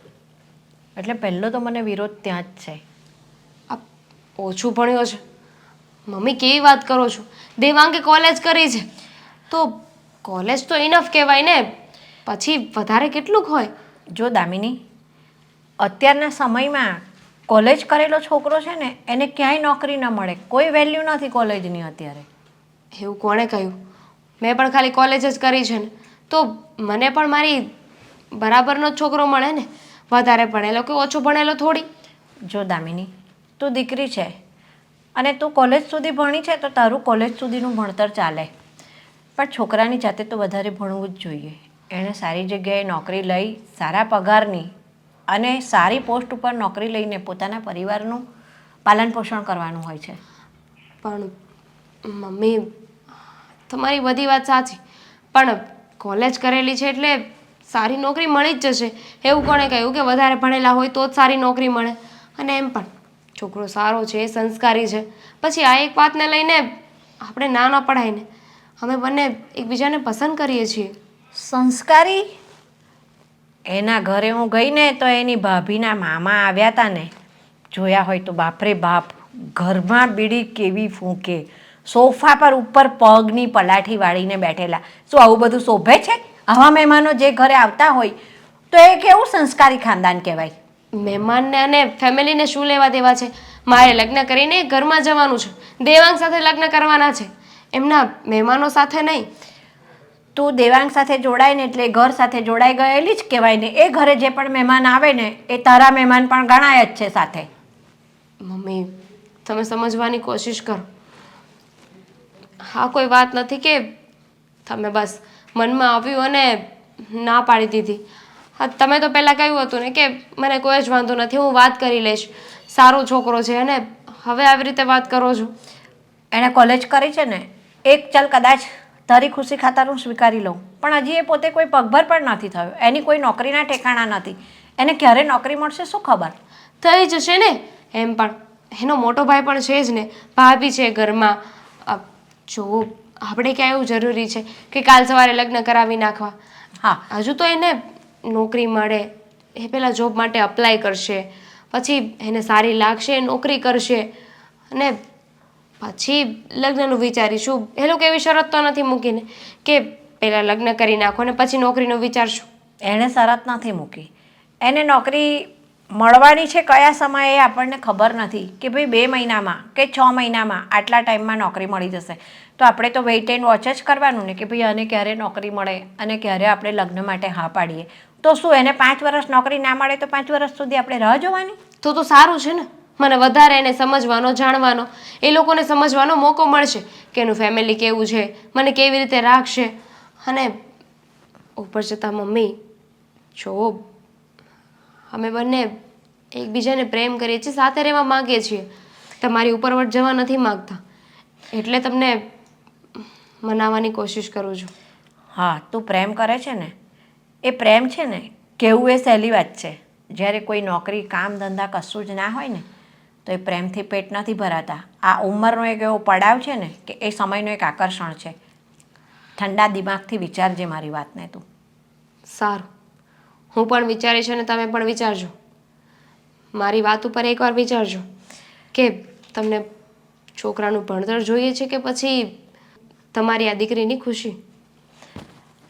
એટલે પહેલો તો મને વિરોધ ત્યાં જ છે. આ ઓછું ભણ્યો છે? મમ્મી કેવી વાત કરો છો? દેવાંગે કોલેજ કરી છે તો કોલેજ તો ઇનફ કહેવાય ને, પછી વધારે કેટલુંક હોય? જો દામિની, અત્યારના સમયમાં કોલેજ કરેલો છોકરો છે ને એને ક્યાંય નોકરી ન મળે, કોઈ વેલ્યુ નથી કોલેજની અત્યારે. એવું કોણે કહ્યું? મેં પણ ખાલી કોલેજ જ કરી છે ને તો મને પણ મારી બરાબરનો જ છોકરો મળે ને. વધારે ભણેલો કે ઓછો ભણેલો થોડી. જો દામિની, તું દીકરી છે અને તું કોલેજ સુધી ભણી છે તો તારું કોલેજ સુધીનું ભણતર ચાલે, પણ છોકરાની જાતે તો વધારે ભણવું જ જોઈએ. એણે સારી જગ્યાએ નોકરી લઈ, સારા પગારની અને સારી પોસ્ટ ઉપર નોકરી લઈને પોતાના પરિવારનું પાલન પોષણ કરવાનું હોય છે. પણ મમ્મી, તમારી બધી વાત સાચી, પણ કોલેજ કરેલી છે એટલે સારી નોકરી મળી જ જશે. એવું કોણે કહ્યું કે વધારે ભણેલા હોય તો જ સારી નોકરી મળે? અને એમ પણ છોકરો સારો છે, સંસ્કારી છે. પછી આ એક વાતને લઈને આપણે ના ન પડાય ને. અમે બંને એકબીજાને પસંદ કરીએ છીએ. સંસ્કારી? એના ઘરે હું ગઈ ને તો એની ભાભીના મામા આવ્યા હતા ને, જોયા હોય તો બાપરે બાપ, ઘરમાં બીડી કેવી ફૂંકે, સોફા પર ઉપર પગની પલાઠી વાળીને બેઠેલા. શું આવું બધું શોભે છે? આવા મહેમાનો જે ઘરે આવતા હોય તો એ કેવું સંસ્કારી ખાનદાન કહેવાય? મહેમાનને અને ફેમિલીને શું લેવા દેવા છે? મારે લગ્ન કરીને એ ઘરમાં જવાનું છે, દેવાંગ સાથે લગ્ન કરવાના છે, એમના મહેમાનો સાથે નહીં. તું દેવાંગ સાથે જોડાય ને એટલે એ ઘર સાથે જોડાઈ ગયેલી જ કહેવાય ને. એ ઘરે જે પણ મહેમાન આવે ને એ તારા મહેમાન પણ ગણાય જ છે સાથે. મમ્મી, તમે સમજવાની કોશિશ કરો. હા, કોઈ વાત નથી કે તમે બસ મનમાં આવ્યું અને ના પાડી દીધી. હા, તમે તો પહેલાં કહ્યું હતું ને કે મને કોઈ જ વાંધો નથી, હું વાત કરી લઈશ, સારો છોકરો છે, અને હવે આવી રીતે વાત કરો છો. એણે કોલેજ કરી છે ને, એક ચાલ કદાચ તારી ખુશી ખાતર હું સ્વીકારી લઉં, પણ હજી એ પોતે કોઈ પગભર પણ નથી થયો. એની કોઈ નોકરીના ઠેકાણા નથી. એને ક્યારે નોકરી મળશે શું ખબર? થઈ જશે ને. એમ પણ એનો મોટો ભાઈ પણ છે જ ને, ભાભી છે ઘરમાં. જો આપણે ક્યાં એવું જરૂરી છે કે કાલ સવારે લગ્ન કરાવી નાખવા. હા, હજુ તો એને નોકરી મળે, એ પહેલાં જોબ માટે અપ્લાય કરશે, પછી એને સારી લાગશે, નોકરી કરશે, અને પછી લગ્નનું વિચારીશું. એ લોકો એવી શરત તો નથી મૂકીને કે પહેલાં લગ્ન કરી નાખો ને પછી નોકરીનું વિચારશું. એણે શરત નથી મૂકી. એને નોકરી મળવાની છે કયા સમયે એ આપણને ખબર નથી કે ભાઈ 2 મહિનામાં કે 6 મહિનામાં આટલા ટાઈમમાં નોકરી મળી જશે. તો આપણે તો વેઇટ એન્ડ વોચ જ કરવાનું ને કે ભાઈ આને ક્યારે નોકરી મળે અને ક્યારે આપણે લગ્ન માટે હા પાડીએ. તો શું એને 5 વર્ષ નોકરી ના મળે તો 5 વર્ષ સુધી આપણે રાહ જોવાની? તો સારું છે ને. મને વધારે એને સમજવાનો, જાણવાનો, એ લોકોને સમજવાનો મોકો મળશે કે એનું ફેમિલી કેવું છે, મને કેવી રીતે રાખશે. અને ઉપર જતાં મમ્મી, જો અમે બંને એકબીજાને પ્રેમ કરીએ છીએ, સાથે રહેવા માગીએ છીએ, તમારી ઉપરવટ જવા નથી માગતા, એટલે તમને મનાવવાની કોશિશ કરું છું. હા, તું પ્રેમ કરે છે ને, એ પ્રેમ છે ને કહેવું એ સહેલી વાત છે. જ્યારે કોઈ નોકરી, કામ, ધંધા કશું જ ના હોય ને તો એ પ્રેમથી પેટ નથી ભરાતા. આ ઉંમરનો એક એવો પડાવ છે ને કે એ સમયનું એક આકર્ષણ છે. ઠંડા દિમાગથી વિચારજે મારી વાતને તું. સારું, હું પણ વિચારીશ અને તમે પણ વિચારજો. મારી વાત ઉપર એકવાર વિચારજો કે તમને છોકરાનું ભણતર જોઈએ છે કે પછી તમારી આ દીકરીની ખુશી.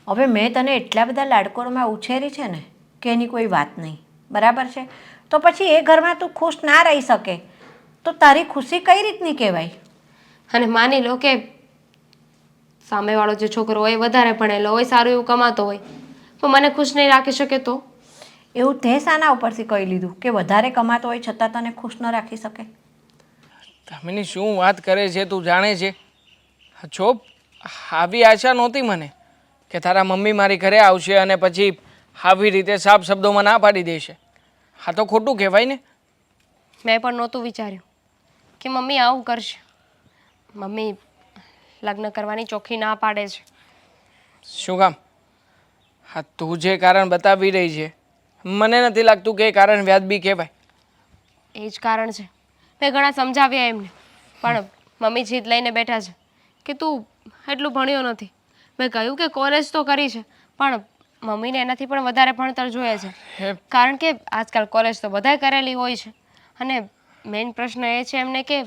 હવે મેં તને એટલા બધા લાડકોરમાં ઉછેરી છે ને કે એની કોઈ વાત નહીં, બરાબર છે? તો પછી એ ઘરમાં તું ખુશ ના રહી શકે તો તારી ખુશી કઈ રીતની કહેવાય? અને માની લો કે સામેવાળો જે છોકરો હોય વધારે ભણેલો હોય, સારું એવું કમાતો હોય, તો મને ખુશ નહીં રાખી શકે તો? એવું તે શાના ઉપરથી કહી લીધું કે વધારે કમાતો હોય છતાં તને ખુશ ન રાખી શકે? દામિની શું વાત કરે છે તું? જાણે છે જો આવી આશા નહોતી મને કે તારા મમ્મી મારી ઘરે આવશે અને પછી આવી રીતે સાફ શબ્દોમાં ના પાડી દેશે. હા, તો ખોટું કહેવાય ને. મેં પણ નહોતું વિચાર્યું કે મમ્મી આવું કરશે. મમ્મી લગ્ન કરવાની ચોખ્ખી ના પાડે છે. શું કામ? હા, તું જે કારણ બતાવી રહી છે મને નથી લાગતું કે એ કારણ વ્યાજબી કહેવાય. એ જ કારણ છે. મેં ઘણા સમજાવ્યા એમને, પણ મમ્મી જીદ લઈને બેઠા છે કે તું એટલું ભણ્યો નથી. મેં કહ્યું કે કોલેજ તો કરી છે, પણ મમ્મીને એનાથી પણ વધારે ભણતર જોઈએ છે. કારણ કે આજકાલ કોલેજ તો બધાય કરેલી હોય છે, અને મેઇન પ્રશ્ન એ છે એમને કે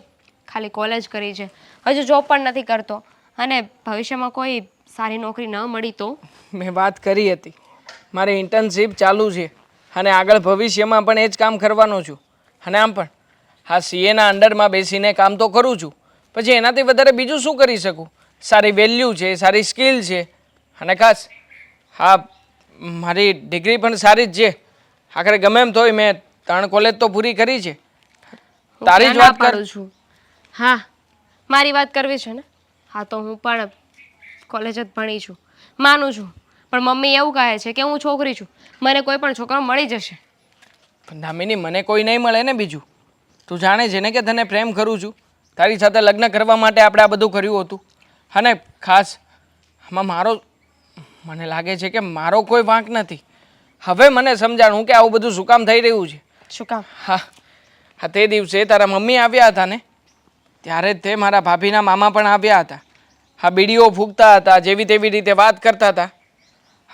ખાલી કોલેજ કરી છે, હજુ જોબ પણ નથી કરતો, અને ભવિષ્યમાં કોઈ સારી નોકરી ન મળી તો? મેં વાત કરી હતી, મારી ઇન્ટર્નશીપ ચાલુ છે અને આગળ ભવિષ્યમાં પણ એ જ કામ કરવાનો છું. અને આમ પણ હા, સીએના અંડરમાં બેસીને કામ તો કરું છું, પછી એનાથી વધારે બીજું શું કરી શકું? સારી વેલ્યુ છે, સારી સ્કિલ છે, અને ખાસ હા, મારી ડિગ્રી પણ સારી જ છે. આખરે ગમે એમ તોય મેં 3 કોલેજ તો પૂરી કરી છે. તારી જ વાત કરું છું. હા, મારી વાત કરવી છે ને? હા, તો હું પણ કોલેજ જ ભણી છું, માનું છું, પણ મમ્મી એવું કહે છે કે હું છોકરી છું, મને કોઈ પણ છોકરો મળી જશે. દામિની, મને કોઈ નહીં મળે ને બીજું. તું જાણે છે ને કે તને પ્રેમ કરું છું. તારી સાથે લગ્ન કરવા માટે આપણે આ બધું કર્યું હતું. અને ખાસ આમાં મને લાગે છે કે મારો કોઈ વાંક નથી. હવે મને સમજાણું કે આવું બધું શું કામ થઈ રહ્યું છે. શું કામ? હા, તે દિવસે તારા મમ્મી આવ્યા હતા ને, ત્યારે જ તે મારા ભાભીના મામા પણ આવ્યા હતા. હા, બીડીઓ ફૂંકતા હતા, જેવી તેવી રીતે વાત કરતા હતા.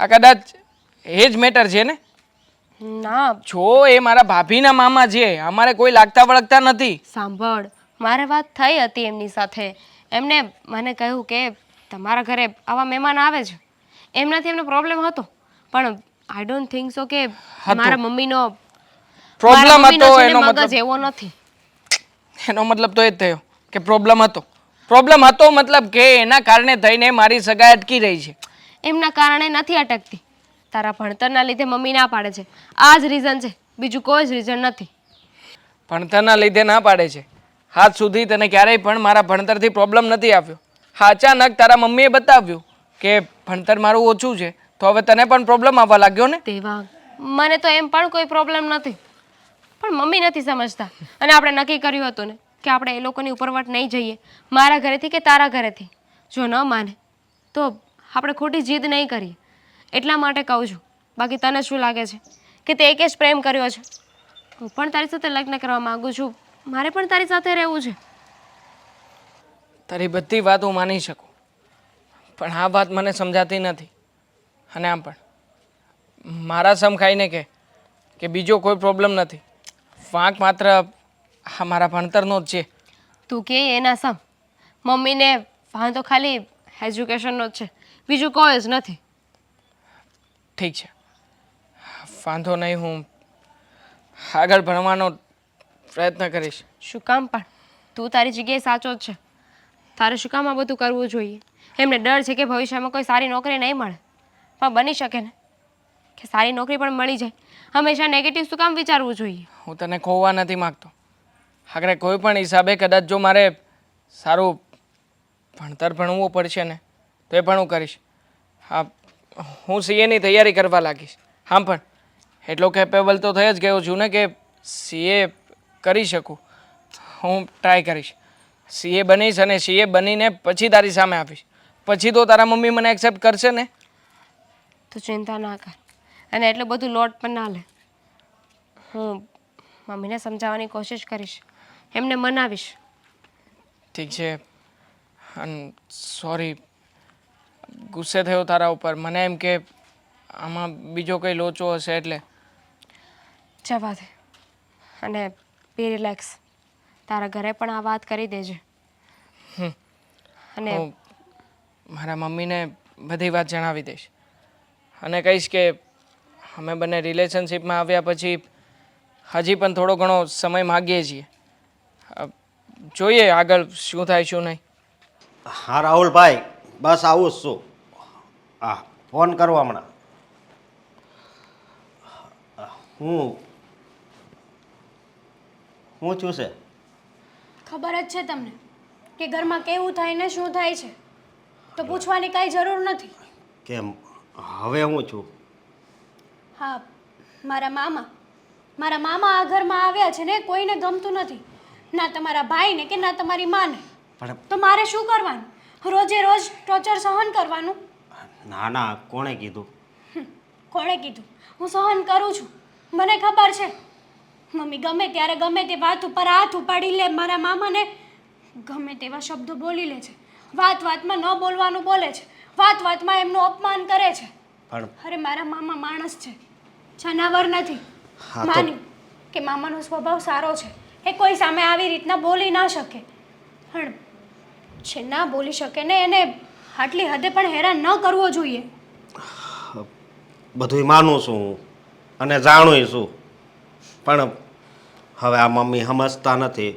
હા, કદાચ એ જ મેટર છે ને? ના. જો એ મારા ભાભીના મામા છે, અમારે કોઈ લાગતા વળગતા નથી. સાંભળ, મારે વાત થઈ હતી એમની સાથે. એમને મને કહ્યું કે તમારા ઘરે આવા મહેમાન આવે છે, એમનાથી એમનો પ્રોબ્લેમ હતો, પણ આઈ ડોન્ટ થિંક સો કે હતો. મારા મમ્મીનો પ્રોબ્લેમ મારા મમ્મીનો હતો છે ને એનો મગજ મતલબ એવો નથી. એનો મતલબ તો એ જ થયો કે પ્રોબ્લેમ હતો. પ્રોબ્લેમ હતો મતલબ કે એના કારણે થઈને મારી સગાઈ અટકી રહી છે. એમના કારણે નથી અટકતી. તારા ભણતરના લીધે મમ્મી ના પાડે છે. આ જ રીઝન છે, બીજું કોઈ જ રીઝન નથી. ભણતરના લીધે ના પાડે છે. આજ સુધી તને ક્યારેય પણ મારા ભણતરથી પ્રોબ્લેમ નથી આવ્યો. હા, અચાનક તારા મમ્મીએ બતાવ્યું કે ભણતર મારું ઓછું છે તો હવે તને પણ પ્રોબ્લેમ આવવા લાગ્યો ને. દેવાંગ, મને તો એમ પણ કોઈ પ્રોબ્લેમ નથી, પણ મમ્મી નથી સમજતા. અને આપણે નક્કી કર્યું હતું ને કે આપણે એ લોકોની ઉપરવટ નહીં જઈએ, મારા ઘરેથી કે તારા ઘરેથી. જો ન માને તો આપણે ખોટી જીદ નહીં કરીએ, એટલા માટે કહું છું. બાકી તને શું લાગે છે કે તે એકે જ પ્રેમ કર્યો છે? હું પણ તારી સાથે લગ્ન કરવા માંગુ છું, મારે પણ તારી સાથે રહેવું છે. તારી બધી વાત હું માની શકું, પણ આ વાત મને સમજાતી નથી. અને આમ પણ મારા સમ ખાઈને કે બીજો કોઈ પ્રોબ્લેમ નથી. વાંક માત્ર આ મારા ભણતરનો જ છે. તું કે એના સમ, મમ્મીને વાંધો ખાલી એજ્યુકેશનનો જ છે, બીજું કોઈ જ નથી. ઠીક છે, વાંધો નહીં, હું આગળ ભણવાનો પ્રયત્ન કરીશ. શું કામ પણ? તું તારી જગ્યાએ સાચો જ છે. તારે શું કામ આ બધું કરવું જોઈએ? એમને ડર છે કે ભવિષ્યમાં કોઈ સારી નોકરી નહીં મળે, પણ બની શકે ને કે સારી નોકરી પણ મળી જાય. હંમેશા નેગેટિવ શું કામ વિચારવું જોઈએ? હું તને ખોવા નથી માગતો. આગળ કોઈ પણ હિસાબે કદાચ જો મારે સારું ભણતર ભણવું પડશે ને તો એ પણ હું કરીશ. હા, હું સીએની તૈયારી કરવા લાગીશ. હા, પણ એટલો કેપેબલ તો થઈ જ ગયો છું ને કે સીએ કરી શકું. હું ટ્રાય કરીશ, સીએ બનીશ અને સીએ બનીને પછી તારી સામે આવીશ. પછી તો તારા મમ્મી મને એક્સેપ્ટ કરશે ને? તું ચિંતા ના કર અને એટલું બધું લોડ પણ ના લે. હું મમ્મીને સમજાવવાની કોશિશ કરીશ, એમને મનાવીશ. ઠીક છે. અને સોરી, ગુસ્સે થયો તારા ઉપર. મને એમ કે આમાં બીજો કંઈ લોચો હશે એટલે. જવા દે અને બી રિલેક્સ. તારા ઘરે પણ આ વાત કરી દેજે. અને હું મારા મમ્મીને બધી વાત જણાવી દઈશ અને કહીશ કે અમે બંને રિલેશનશિપમાં આવ્યા પછી હજી પણ થોડો ઘણો સમય માગીએ છીએ. જોઈએ આગળ શું થાય શું નહીં. હા રાહુલભાઈ, બસ આવું જ છું. હા, ફોન કરો હમણાં. હું છું છે? ખબર જ છે તમને કે ઘરમાં કેવું થાય ને શું થાય છે, તો પૂછવાની કાંઈ જરૂર નથી. કેમ હવે હું છું? હા, મારા મામા આ ઘરમાં આવ્યા છે ને કોઈને ગમતું નથી, ના તમારા ભાઈને કે ના તમારી માને. પણ તો મારે શું કરવાનું? રોજે રોજ ટોર્ચર સહન કરવાનું? ના ના, કોણે કીધું? કોણે કીધું? હું સહન કરું છું, મને ખબર છે. મમ્મી ગમે ત્યારે ગમે તે વાત ઉપર હાથ ઉપાડી લે, મારા મામાને ગમે તેવા શબ્દો બોલી લે છે, વાત વાતમાં ન બોલવાનું બોલે છે, વાત વાતમાં એમનું અપમાન કરે છે. પણ અરે મારા મામા માણસ છે, જનાવર નથી. હા તો- માન્યું કે મામાનો સ્વભાવ સારો છે, એ કોઈ સામે આવી રીતના બોલી ના શકે, પણ છે ના બોલી શકે ને એને આટલી હદે પણ હેરાન ન કરવો જોઈએ. બધુંય માનું છું હું અને જાણું છું, પણ હવે આ મમ્મી સમજતા નથી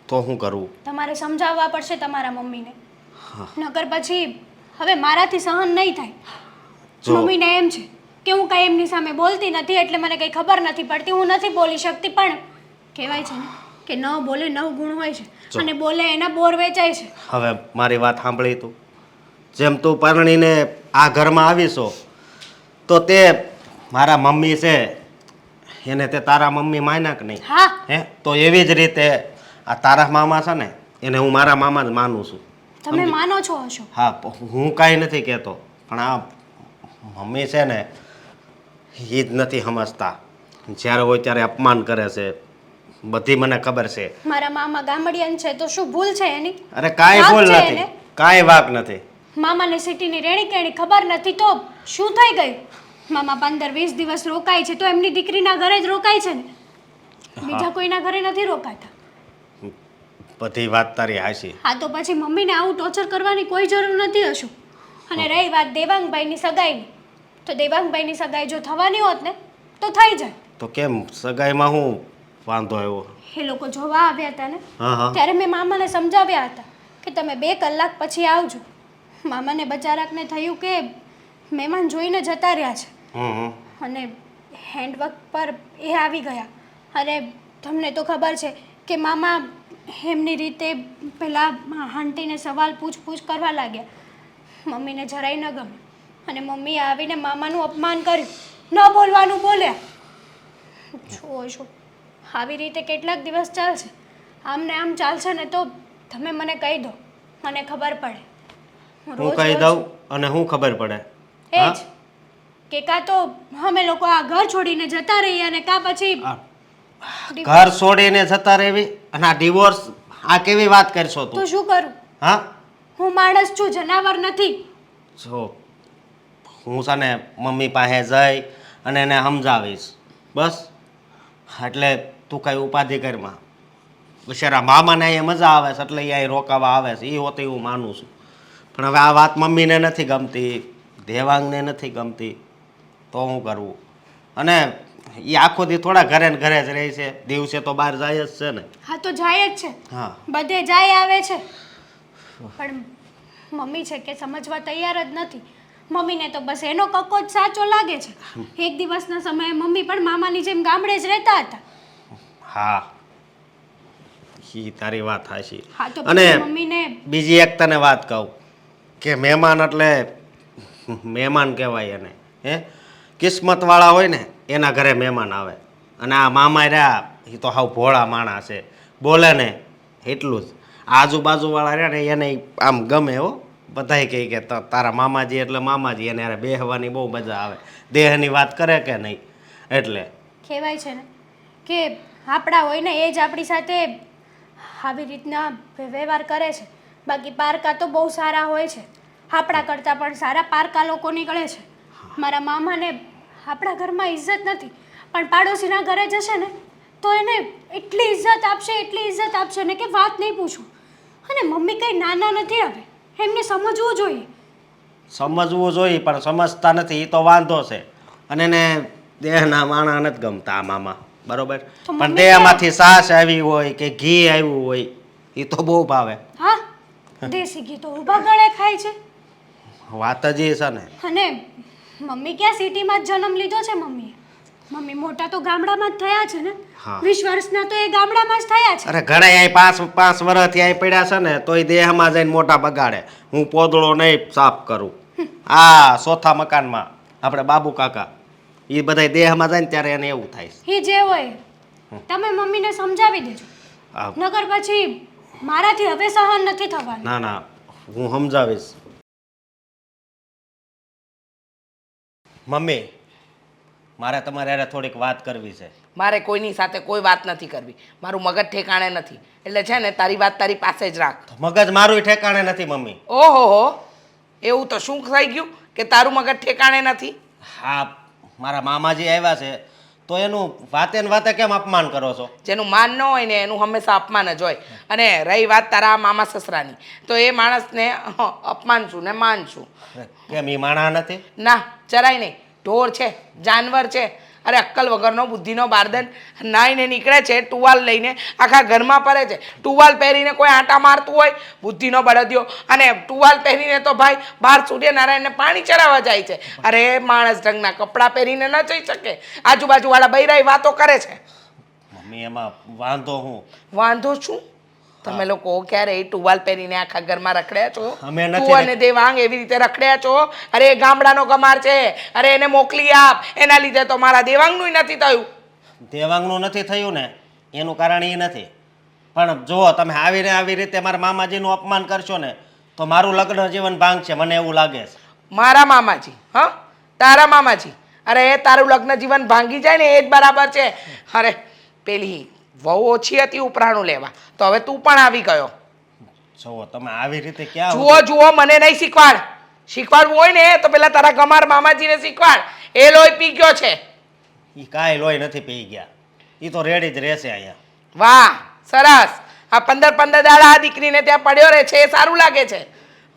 તો શું કરવું? તમારે સમજાવવા પડશે તમારા મમ્મીને, નકર પછી હવે મારાથી સહન નહીં થાય. જો મમ્મીને એમ છે કે હું કાંઈ એમની સામે બોલતી નથી એટલે મને કંઈ ખબર નથી પડતી, હું નથી બોલી શકતી. પણ કહેવાય છે ને કે ન બોલે 9 ગુણ હોય છે, જો. અને બોલે એના બોર વેચાય છે. હવે મારી વાત સાંભળી તું. જેમ તું પરણીને આ ઘરમાં આવીશો તો તે મારા મમ્મી છે એને તે તારા મમ્મી માન્યા કે નહીં? હા, હે, તો એવી જ રીતે આ તારા મામા છે ને એને હું મારા મામા જ માનું છું. તમે માનો છો હશો. હા, હું કાંઈ નથી કહેતો, પણ આ મમ્મી છે ને એ જ નથી સમજતા. જ્યારે હોય ત્યારે અપમાન કરે છે, બધી મને ખબર છે. મારા મામા ગામડિયન છે તો શું ભૂલ છે એની? અરે કાંઈ વાંક ભૂલ છે નથી, એને? કાંઈ વાક નથી. મામાને સિટીની રેણી કેણી ખબર નથી તો શું થઈ ગયું? મામા 15-20 દિવસ રોકાય છે તો એમની દીકરીના ઘરે જ રોકાય છે ને, બીજા કોઈના ઘરે નથી રોકાતા. બધી વાત તારી હાચી. હા, તો પછી મમ્મીને આવું ટોર્ચર કરવાની કોઈ જરૂર નથી હશું. અને રહી વાત દેવાંગભાઈની સગાઈની, તો દેવાંગભાઈની સગાઈ જો થવાની હોત ને તો થઈ જાય. તો કેમ સગાઈમાં હું વાંધો આવ્યો? એ લોકો જોવા આવ્યા હતા ને હા હા ત્યારે મેં મામાને સમજાવ્યા હતા કે તમે 2 કલાક પછી આવજો. મામાને બચારાકને થયું કે મહેમાન જોઈને જતા રહ્યા છે હમ અને હેન્ડવર્ક પર એ આવી ગયા. અને તમને તો ખબર છે કે મામા એમની રીતે પેલા આંટીને સવાલ પૂછ કરવા લાગ્યા. મમ્મીને જરાય ન ગમે અને મમ્મીએ આવીને મામાનું અપમાન કર્યું. ન બોલવાનું બોલ્યા. જુઓ છો આવી રીતે કેટલાક દિવસ ચાલશે. આમ ને આમ ચાલશે ને તો તમે મને કહી દો, મને ખબર પડે. હું કહી દઉં અને હું ખબર પડે? એ જ કે કાં તો અમે લોકો આ ઘર છોડીને જતા રહીએ અને કાં પછી ઘર છોડીને જતા રહેવી અને આ ડિવોર્સ, આ કેવી વાત કરશો તો તું? શું કરું? હા હું માણસ છું, જનાવર નથી. જો હું છે ને મમ્મી પાસે જઈ અને એને સમજાવીશ બસ. એટલે તું કઈ ઉપાધિ કરમાં. બિચારા મામાને અહીંયા મજા આવે છે એટલે એ અહીં રોકાવા આવે છે, એ હોતી હું માનું છું. પણ હવે આ વાત મમ્મીને નથી ગમતી, દેવાંગને નથી ગમતી, તો હું કરવું? અને એ આખો દી થોડા ઘરે ને ઘરે જ રહે છે, દિવસે તો બહાર જાય જ છે ને. હા તો જાય જ છે, હા બધે જાય આવે છે. પણ મમ્મી છે કે સમજવા તૈયાર જ નથી. મમ્મીને તો બસ એનો કક્કો જ સાચો લાગે છે. એક દિવસના સમયે મમ્મી પણ મામાની જેમ ગામડે જ રહેતા હતા. હા એ તારી વાત હાચી. હા તો અને પછી મમ્મીને બીજી એક તને વાત કહું કે મહેમાન એટલે મહેમાન કહેવાય એને. હે કિસ્મતવાળા હોય ને એના ઘરે મહેમાન આવે. અને આ મામા રહ્યા એ તો હાવ ભોળા માણસ છે, બોલે ને એટલું જ. આજુબાજુવાળા રહ્યા ને એને આમ ગમે હો. બધાય કહે કે તારા મામાજી એટલે મામાજી, એને યારે બેહવાની બહુ મજા આવે. દેહની વાત કરે કે નહીં એટલે કહેવાય છે ને કે આપણા હોય ને એ જ આપણી સાથે આવી રીતના વ્યવહાર કરે છે. બાકી પારકા તો બહુ સારા હોય છે. આપણા કરતાં પણ સારા પારકા લોકો નીકળે છે. મારા મામાને આપણા ઘરમાં ઇજ્જત નથી, પણ પાડોશીના ઘરે જશે ને તો એને એટલી ઇજ્જત આપશે ને કે વાત નહીં પૂછો. અને મમ્મી કંઈ નાના નથી, હવે એમને સમજવું જોઈએ. સમજવું જોઈએ પણ સમજતા નથી, એ તો વાંધો છે. અને એને દેહના માણા નથી ગમતા આ મામા, બરોબર? તો પણ મમ્મી દેહમાંથી સાસ આવી હોય કે ઘી આવ્યું હોય એ તો બહુ ભાવે. હા, દેશી ઘી તો ઊભા ગળે ખાય છે. વાત જ એ છે ને. અને મમ્મી ક્યાં સિટીમાં જ જન્મ લીધો છે? મમ્મી મોટા તો ગામડામાં જ થયા છે ને. હા. 20 વર્ષના તો એ ગામડામાં જ થયા છે. અરે ઘણા અહીં પાંચ વર્ષથી અહીં પડ્યા છે ને તોય દેહમાં જઈને મોટા બગાડે. હું પોદળો નહીં સાફ કરું. આ ચોથા મકાનમાં આપણે બાબુ કાકા એ બધા દેહમાં જાય ને ત્યારે એને એવું થાય છે. એ જે હોય તમે મમ્મીને સમજાવી દેજો, આ નકર પછી મારાથી હવે સહન નથી થવાનું. ના ના હું સમજાવીશ. મમ્મી મારે તમારે હારે થોડીક વાત કરવી છે. મારે કોઈની સાથે કોઈ વાત નથી કરવી. મારું મગજ ઠેકાણે નથી. એટલે છે ને તારી વાત તારી પાસે જ રાખ. મગજ મારું ઠેકાણે નથી મમ્મી. ઓહો હો, એવું તો શું થઈ ગયું કે તારું મગજ ઠેકાણે નથી? હા મારા મામાજી આવ્યા છે તો એનું વાતે ને વાતે કેમ અપમાન કરો છો? જેનું માન ન હોય ને એનું હંમેશા અપમાન જ હોય. અને રહી વાત તારા મામા સસરાની, તો એ માણસને અપમાન છું ને માન છું. કેમ એ માણા નથી? ના જરાય નહીં. ઢોર છે, જાનવર છે. અરે અક્કલ વગરનો, બુદ્ધિનો બારદન નાઈને નીકળે છે, ટુવાલ લઈને આખા ઘરમાં ફરે છે. ટુવાલ પહેરીને કોઈ આંટા મારતું હોય? બુદ્ધિનો બળદિયો. અને ટુવાલ પહેરીને તો ભાઈ બહાર સૂર્યનારાયણને પાણી ચડાવવા જાય છે. અરે માણસ ઢંગના કપડાં પહેરીને ન જઈ શકે. આજુબાજુવાળા બૈરાઈ વાતો કરે છે. મમ્મી એમાં વાંધો હું? વાંધો શું? તમે લોકો ક્યારેય ટુવાલ પહેરીને આખા ઘરમાં રખડ્યા છો? અમે નથી તું અને દેવાંગ એવી રીતે રખડ્યા છો? અરે એ ગામડાનો ગમાર છે, અરે એને મોકલી આપ. એના લીધે તો મારા દેવાંગનું નથી થયું. દેવાંગનું નથી થયું ને એનું કારણ એ નથી. પણ જુઓ તમે આવીને આવી રીતે મારા મામાજીનું અપમાન કરશો ને તો મારું લગ્ન જીવન ભાંગશે, મને એવું લાગે છે. મારા મામાજી? હા, તારા મામાજી? અરે તારું લગ્ન જીવન ભાંગી જાય ને એ જ બરાબર છે. અરે પેલી વહુ ઓછી હતી ઉપરાણું લેવા, તો હવે તું પણ આવી ગયો. જુઓ તમે આવી રીતે ક્યાં જુઓ મને નહીં શીખવાડ. શીખવાડવું હોય ને તો પેલા તારા ગમાર મામાજીને શીખવાડ. એ લોહી પી ગયો છે. એ કાંઈ લોહી નથી પી ગયા, એ તો રેડી જ રહેશે અહીંયા. વાહ સરસ. આ 15 દાડા આ દીકરીને ત્યાં પડ્યો રહે છે એ સારું લાગે છે.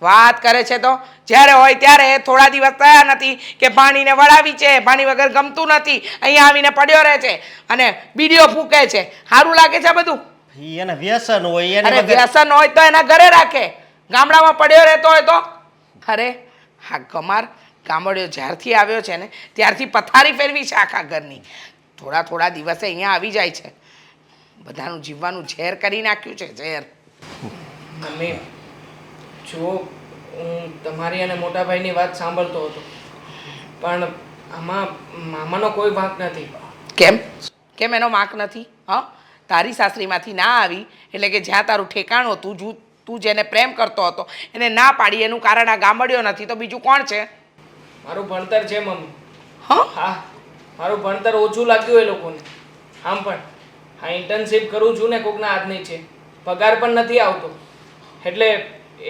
વાત કરે છે તો જ્યારે હોય ત્યારે થોડા દિવસ થયા નથી કે પાણીને વળાવી છે, પાણી વગર ગમતું નથી, અહીંયા આવીને પડ્યો રહે છે અને બીડીઓ ફૂંકે છે. સારું લાગે છે બધું? ઈ એને વ્યસન હોય એને અરે વગર વ્યસન હોય તો એના ઘરે રાખે, ગામડામાં પડ્યો રહેતો હોય તો? અરે હા કમાર, ગામડિયો જ્યારથી આવ્યો છે ને ત્યારથી પથારી ફેરવી છે આખા ઘરની. થોડા દિવસે અહીંયા આવી જાય છે, બધાનું જીવવાનું ઝેર કરી નાખ્યું છે, ઝેર. મમ્મી જો હું તમારી અને મોટા ભાઈની વાત સાંભળતો હતો, પણ આમાં મામાનો કોઈ વાંક નથી. કેમ કેમ એનો વાંક નથી? હા, તારી સાસરીમાંથી ના આવી એટલે કે જ્યાં તારું ઠેકાણું હતું, તું જેને પ્રેમ કરતો હતો એને ના પાડી, એનું કારણ આ ગામડિયો નથી તો બીજું કોણ છે? મારું ભણતર છે મમ્મી. હા હા, મારું ભણતર ઓછું લાગ્યું એ લોકોને. આમ પણ હા, ઇન્ટર્નશીપ કરું છું ને કોકના હાથની છે, પગાર પણ નથી આવતો, એટલે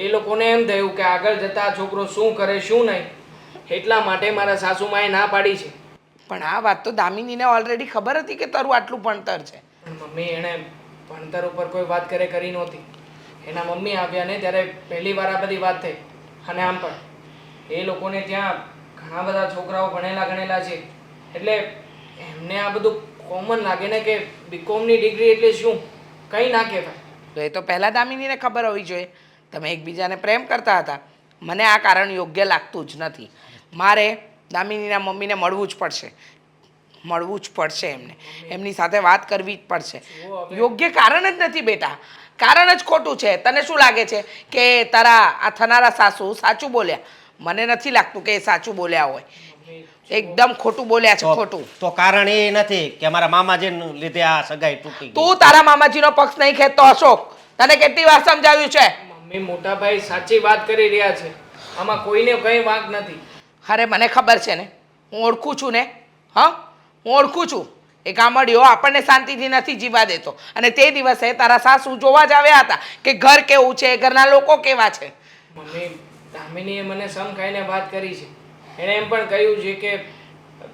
એ લોકોને એમ થયું કે આગળ જતા આ છોકરો શું કરે શું નહીં, એટલા માટે મારા સાસુમાએ ના પાડી છે. પણ આ વાત તો દામિનીને ઓલરેડી ખબર હતી કે તારું આટલું ભણતર છે. પણ મમ્મી એણે ભણતર ઉપર કોઈ વાત કરી નહોતી. એના મમ્મી આવ્યા ને ત્યારે પહેલી વાર આ બધી વાત થઈ. અને આમ પણ એ લોકોને ત્યાં ઘણા બધા છોકરાઓ ભણેલા ગણેલા છે, એટલે એમને આ બધું કોમન લાગે ને કે બીકોમની ડિગ્રી એટલે શું, કંઈ ના કહેવાય. તો એ તો પહેલાં દામિનીને ખબર હોવી જોઈએ. તમે એકબીજાને પ્રેમ કરતા હતા. મને આ કારણ યોગ્ય લાગતું જ નથી. મારે દામિનીના મમ્મીને મળવું જ પડશે એમને, એમની સાથે વાત કરવી જ પડશે. યોગ્ય કારણ જ નથી બેટા, કારણ જ ખોટું છે. તને શું લાગે છે કે તારા આ થનારા સાસુ સાચું બોલ્યા? મને નથી લાગતું કે એ સાચું બોલ્યા હોય, એકદમ ખોટું બોલ્યા છે, ખોટું. તો કારણ એ નથી કે અમારા મામાજીને લીધે આ સગાઈ તૂટી ગઈ. તું તારા મામાજીનો પક્ષ નહીં ખેંચતો અશોક, તને કેટલી વાર સમજાવ્યું છે? મમ્મી મોટા ભાઈ સાચી વાત કરી રહ્યા છે, આમાં કોઈને કંઈ વાંક નથી. અરે મને ખબર છે ને, હું ઓળખું છું ને. હા, હું ઓળખું છું. એ ગામડિયો આપણને શાંતિથી નથી જીવા દેતો, અને તે દિવસે તારા સાસુ જોવા જ આવ્યા હતા કે ઘર કેવું છે, ઘરના લોકો કેવા છે. મમ્મી દામિનીએ મને સમ ખાઈને વાત કરી છે. એણે એમ પણ કહ્યું છે કે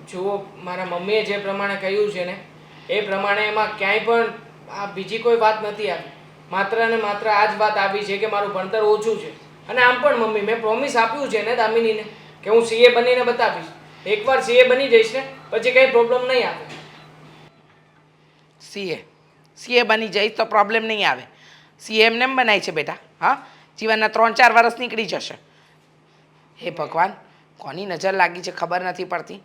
જુઓ મારા મમ્મીએ જે પ્રમાણે કહ્યું છે ને એ પ્રમાણે એમાં ક્યાંય પણ આ બીજી કોઈ વાત નથી આવી, માત્ર ને માત્ર આ જ વાત આવી છે કે મારું ભણતર ઓછું છે. અને આમ પણ મમ્મી મેં પ્રોમિસ આપ્યું છે ને દામિનીને કે હું સીએ બનીને બતાવીશ. એકવાર સીએ બની જઈશ ને પછી કંઈ પ્રોબ્લેમ નહીં આવે. સીએ બની જઈશ તો પ્રોબ્લેમ નહીં આવે. સીએ એમને એમ બનાય છે બેટા? હા, જીવનના 3-4 વર્ષ નીકળી જશે. હે ભગવાન, કોની નજર લાગી છે ખબર નથી પડતી.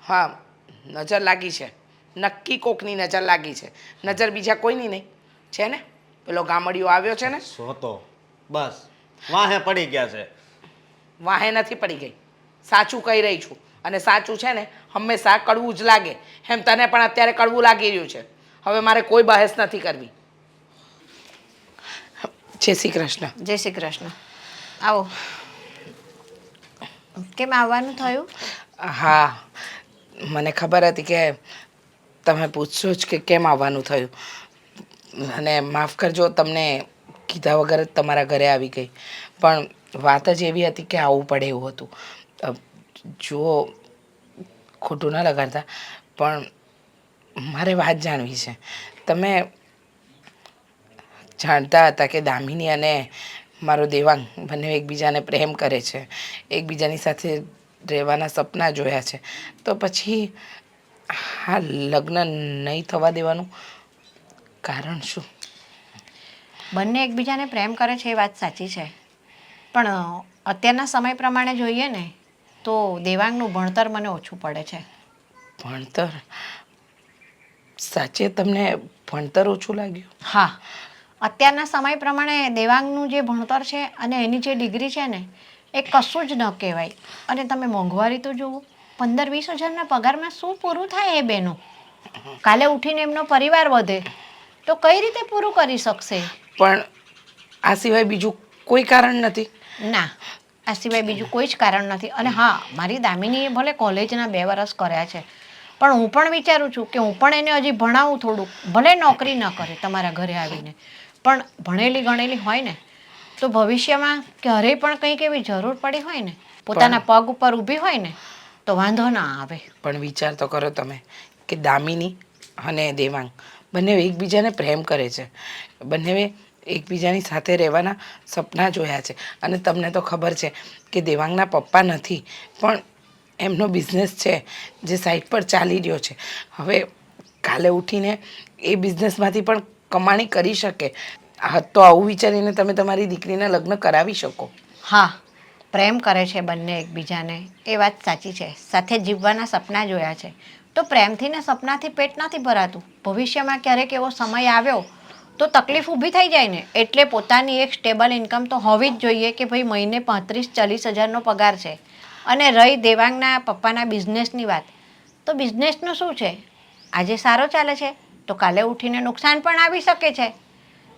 હા, નજર લાગી છે, નક્કી કોકની નજર લાગી છે. નજર બીજા કોઈની નહીં છે ને? પેલો ગામડિયો આવ્યો છે ને, સોતો બસ વાહે પડી ગયા છે. વાહે નથી પડી ગઈ, સાચું કહી રહી છું. અને સાચું છે ને હંમેશા કડવું જ લાગે. એમ તને પણ અત્યારે કડવું લાગી રહ્યું છે. હવે મારે કોઈ બહેસ નથી કરવી. જય શ્રી કૃષ્ણ. જય શ્રી કૃષ્ણ. આવો. કેમ આવવાનું થયું? હા, મને ખબર હતી કે તમે પૂછશો જ કે કેમ આવવાનું થયું, અને માફ કરજો તમને કીધા વગર જ તમારા ઘરે આવી ગઈ. પણ વાત જ એવી હતી કે આવવું પડે એવું હતું. જુઓ, ખોટું ન લગાડતા, પણ મારે વાત જાણવી છે. તમે જાણતા હતા કે દામિની અને મારો દેવાંગ બંને એકબીજાને પ્રેમ કરે છે, એકબીજાની સાથે રહેવાના સપના જોયા છે, તો પછી હા લગ્ન નહીં થવા દેવાનું કારણ શું? બંને એકબીજાને પ્રેમ કરે છે એ વાત સાચી છે, પણ અત્યારના સમય પ્રમાણે જોઈએ ને તો દેવાંગનું ભણતર મને ઓછું પડે છે. ભણતર? સાચે તમને ભણતર ઓછું લાગ્યું? હા, અત્યારના સમય પ્રમાણે દેવાંગનું જે ભણતર છે અને એની જે ડિગ્રી છે ને એ કશું જ ન કહેવાય. અને તમે મોંઘવારી તો જુઓ, 15-20 હજારના પગારમાં શું પૂરું થાય એ બેનો? કાલે ઉઠીને એમનો પરિવાર વધે તો કઈ રીતે પૂરું કરી શકશે? પણ આ સિવાય બીજું કોઈ કારણ નથી? ના, આ સિવાય બીજું કોઈ જ કારણ નથી. અને હા, મારી દામિનીએ ભલે કોલેજના 2 વર્ષ કર્યા છે, પણ હું પણ વિચારું છું કે હું પણ એને હજી ભણાવું થોડુંક. ભલે નોકરી ન કરે તમારા ઘરે આવીને, પણ ભણેલી ગણેલી હોય ને તો ભવિષ્યમાં ક્યારેય પણ કંઈક એવી જરૂર પડી હોય ને, પોતાના પગ ઉપર ઊભી હોય ને તો વાંધો ના આવે. પણ વિચાર તો કરો તમે કે દામિની અને દેવાંગ બંને એકબીજાને પ્રેમ કરે છે, બંને એકબીજાની સાથે રહેવાના સપના જોયા છે. અને તમને તો ખબર છે કે દેવાંગના પપ્પા નથી, પણ એમનો બિઝનેસ છે જે સાઈડ પર ચાલી રહ્યો છે. હવે કાલે ઉઠીને એ બિઝનેસમાંથી પણ કમાણી કરી શકે. હા, તો આવું વિચારીને તમે તમારી દીકરીના લગ્ન કરાવી શકો. હા, પ્રેમ કરે છે બંને એકબીજાને, એ વાત સાચી છે. સાથે જીવવાના સપના જોયા છે, તો પ્રેમથી ને સપનાથી પેટ નથી ભરાતું. ભવિષ્યમાં ક્યારેક એવો સમય આવ્યો તો તકલીફ ઊભી થઈ જાય ને. એટલે પોતાની એક સ્ટેબલ ઇન્કમ તો હોવી જ જોઈએ કે ભાઈ મહિને 35-40 હજારનો પગાર છે. અને રહી દેવાંગના પપ્પાના બિઝનેસની વાત, તો બિઝનેસનું શું છે, આજે સારો ચાલે છે તો કાલે ઉઠીને નુકસાન પણ આવી શકે છે,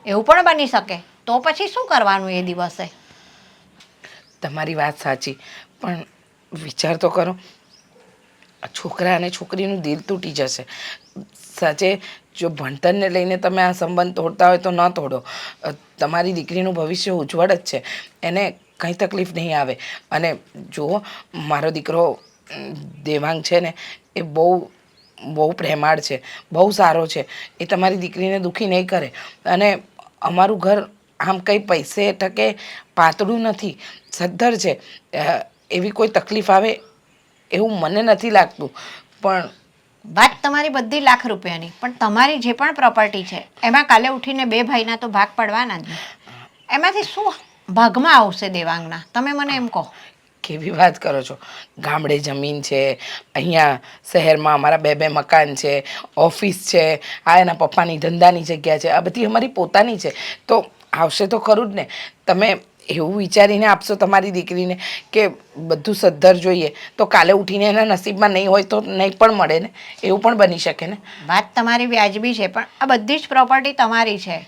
એવું પણ બની શકે. તો પછી શું કરવાનું એ દિવસે? તમારી વાત સાચી, પણ વિચાર તો કરો, છોકરા અને છોકરીનું દિલ તૂટી જશે. સાચે જો ભણતરને લઈને તમે આ સંબંધ તોડતા હોય તો ન તોડો. તમારી દીકરીનું ભવિષ્ય ઉજ્જવળ જ છે, એને કંઈ તકલીફ નહીં આવે. અને જુઓ, મારો દીકરો દેવાંગ છે ને, એ બહુ પ્રેમાળ છે, બહુ સારો છે. એ તમારી દીકરીને દુઃખી નહીં કરે. અને અમારું ઘર આમ કંઈ પૈસે ટકે પાતળું નથી, સદ્ધર છે. એવી કોઈ તકલીફ આવે એવું મને નથી લાગતું. પણ વાત તમારી બધી લાખ રૂપિયાની, પણ તમારી જે પણ પ્રોપર્ટી છે એમાં કાલે ઉઠીને 2 ભાઈના તો ભાગ પડવાના જ ને. એમાંથી શું ભાગમાં આવશે દેવાંગના? તમે મને એમ કહો. કેવી વાત કરો છો? ગામડે જમીન છે, અહીંયા શહેરમાં અમારા 2 મકાન છે, ઓફિસ છે, આ એના પપ્પાની ધંધાની જગ્યા છે, આ બધી અમારી પોતાની છે. તો આવશે તો ખરું જ ને. તમે એવું વિચારીને આપશો તમારી દીકરીને કે બધું સદ્ધર જોઈએ, તો કાલે ઉઠીને એના નસીબમાં નહીં હોય તો નહીં પણ મળે ને. એવું પણ બની શકે ને. વાત તમારી વ્યાજબી છે, પણ આ બધી જ પ્રોપર્ટી તમારી છે,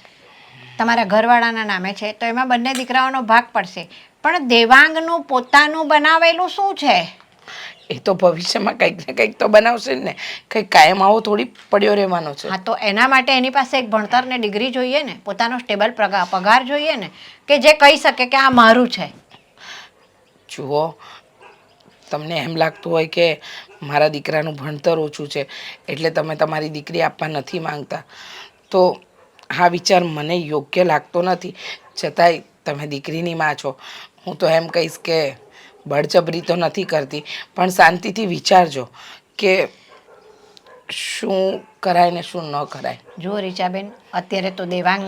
તમારા ઘરવાળાના નામે છે, તો એમાં બંને દીકરાઓનો ભાગ પડશે. પણ દેવાંગનું પોતાનું બનાવેલું શું છે? એ તો ભવિષ્યમાં કંઈક ને કંઈક તો બનાવશે જ ને. કંઈક કાયમ આવો થોડી પડ્યો રહેવાનો છે. હા, તો એના માટે એની પાસે એક ભણતરને ડિગ્રી જોઈએ ને, પોતાનો સ્ટેબલ પગાર જોઈએ ને, કે જે કહી શકે કે આ મારું છે. જુઓ, તમને એમ લાગતું હોય કે મારા દીકરાનું ભણતર ઓછું છે એટલે તમે તમારી દીકરી આપવા નથી માંગતા, તો આ વિચાર મને યોગ્ય લાગતો નથી. છતાંય તમે દીકરીની માં છો. હું તો એમ કહીશ કે બળજબરી તો નથી કરતી, પણ શાંતિથી વિચારજો કે શું કરાય ને શું ન કરાય. જો રીચાબેન, અત્યારે તો દેવાંગ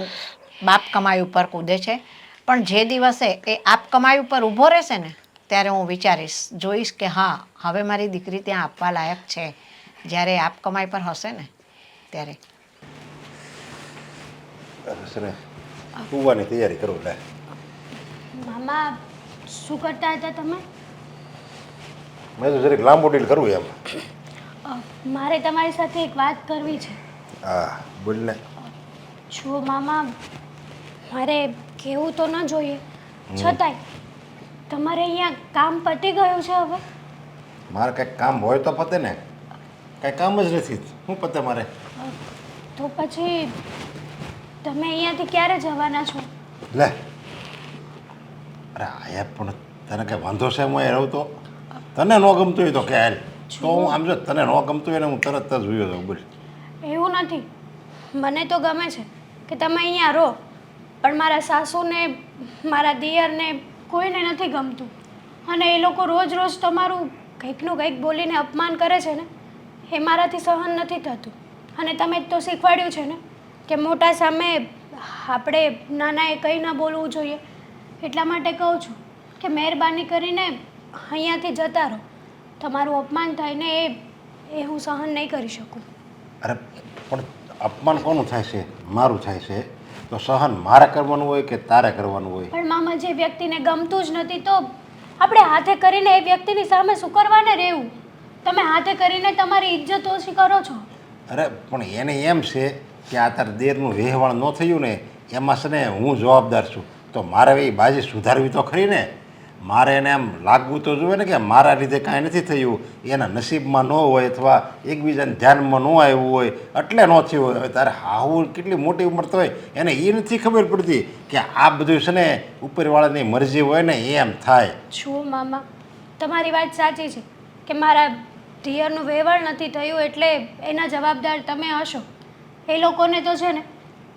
બાપ કમાઈ ઉપર કૂદે છે, પણ જે દિવસે એ આપ કમાઈ ઉપર ઊભો રહેશે ને, ત્યારે હું વિચારીશ, જોઈશ કે હા, હવે મારી દીકરી ત્યાં આપવા લાયક છે. જ્યારે આપ કમાઈ પર હશે ને ત્યારે. સુવાની તૈયારી કરો. લે મામા, શું કરતા હતા તમે? મેં તો જરીક લાંબુ ડીલ કરવું એમ. મારે તમારી સાથે એક વાત કરવી છે. હા, બોલ ને. જો મામા, મારે કહેવું તો ન જોઈએ, છતાંય તમારે અહીંયા કામ પતી ગયું છે હવે? મારે કંઈક કામ હોય તો પતે ને. કાંઈ કામ જ નથી. શું પતે મારે? તો પછી તમે અહીંયાથી ક્યારે જવાના છો? લે, અરે આયા પણ તને કંઈ વાંધો છે? હું અહીં રહું તો તને ન ગમતું હોય તો કે હાલ. તો હું આમ જો તને ન ગમતું હોય ને હું તરત જ જોયો તો બોલ. એવું નથી, મને તો ગમે છે કે તમે અહીંયા રહો, પણ મારા સાસુને, મારા દિયરને કોઈને નથી ગમતું. અને એ લોકો રોજ રોજ તમારું કંઈકનું કંઈક બોલીને અપમાન કરે છે ને, એ મારાથી સહન નથી થતું. અને તમે જ તો શીખવાડ્યું છે ને કે મોટા સામે આપણે નાનાએ કંઈ ન બોલવું જોઈએ. એટલા માટે કહું છું કે મહેરબાની કરીને અહીંયાથી જતા રહો. તમારું અપમાન થાય ને એ હું સહન નહીં કરી શકું. અરે પણ અપમાન કોનું થાય છે? મારું થાય છે. તો સહન મારે કરવાનું હોય કે તારે કરવાનું હોય? પણ મામા, જે વ્યક્તિને ગમતું જ નથી તો આપણે હાથે કરીને એ વ્યક્તિની સામે શું કરવાને રહેવું? તમે હાથે કરીને તમારી ઇજ્જત ઓછી કરો છો. અરે પણ એને એમ છે કે આ તાર દેરનું વહેવાણ ન થયું ને એમાં છે ને હું જવાબદાર છું. તો મારે એ બાજી સુધારવી તો ખરી ને. મારે એને એમ લાગવું તો જોઈએ ને કે મારા લીધે કાંઈ નથી થયું, એના નસીબમાં ન હોય અથવા એકબીજાને ધ્યાનમાં ન આવ્યું હોય એટલે ન થયું હોય. હવે તારે હાવું કેટલી મોટી ઉંમર તો હોય એને એ નથી ખબર પડતી કે આ બધું છે ને ઉપરવાળાની મરજી હોય ને એમ થાય. શું મામા, તમારી વાત સાચી છે કે મારા દિયરનું વહેવાણ નથી થયું એટલે એના જવાબદાર તમે હશો. એ લોકોને તો છે ને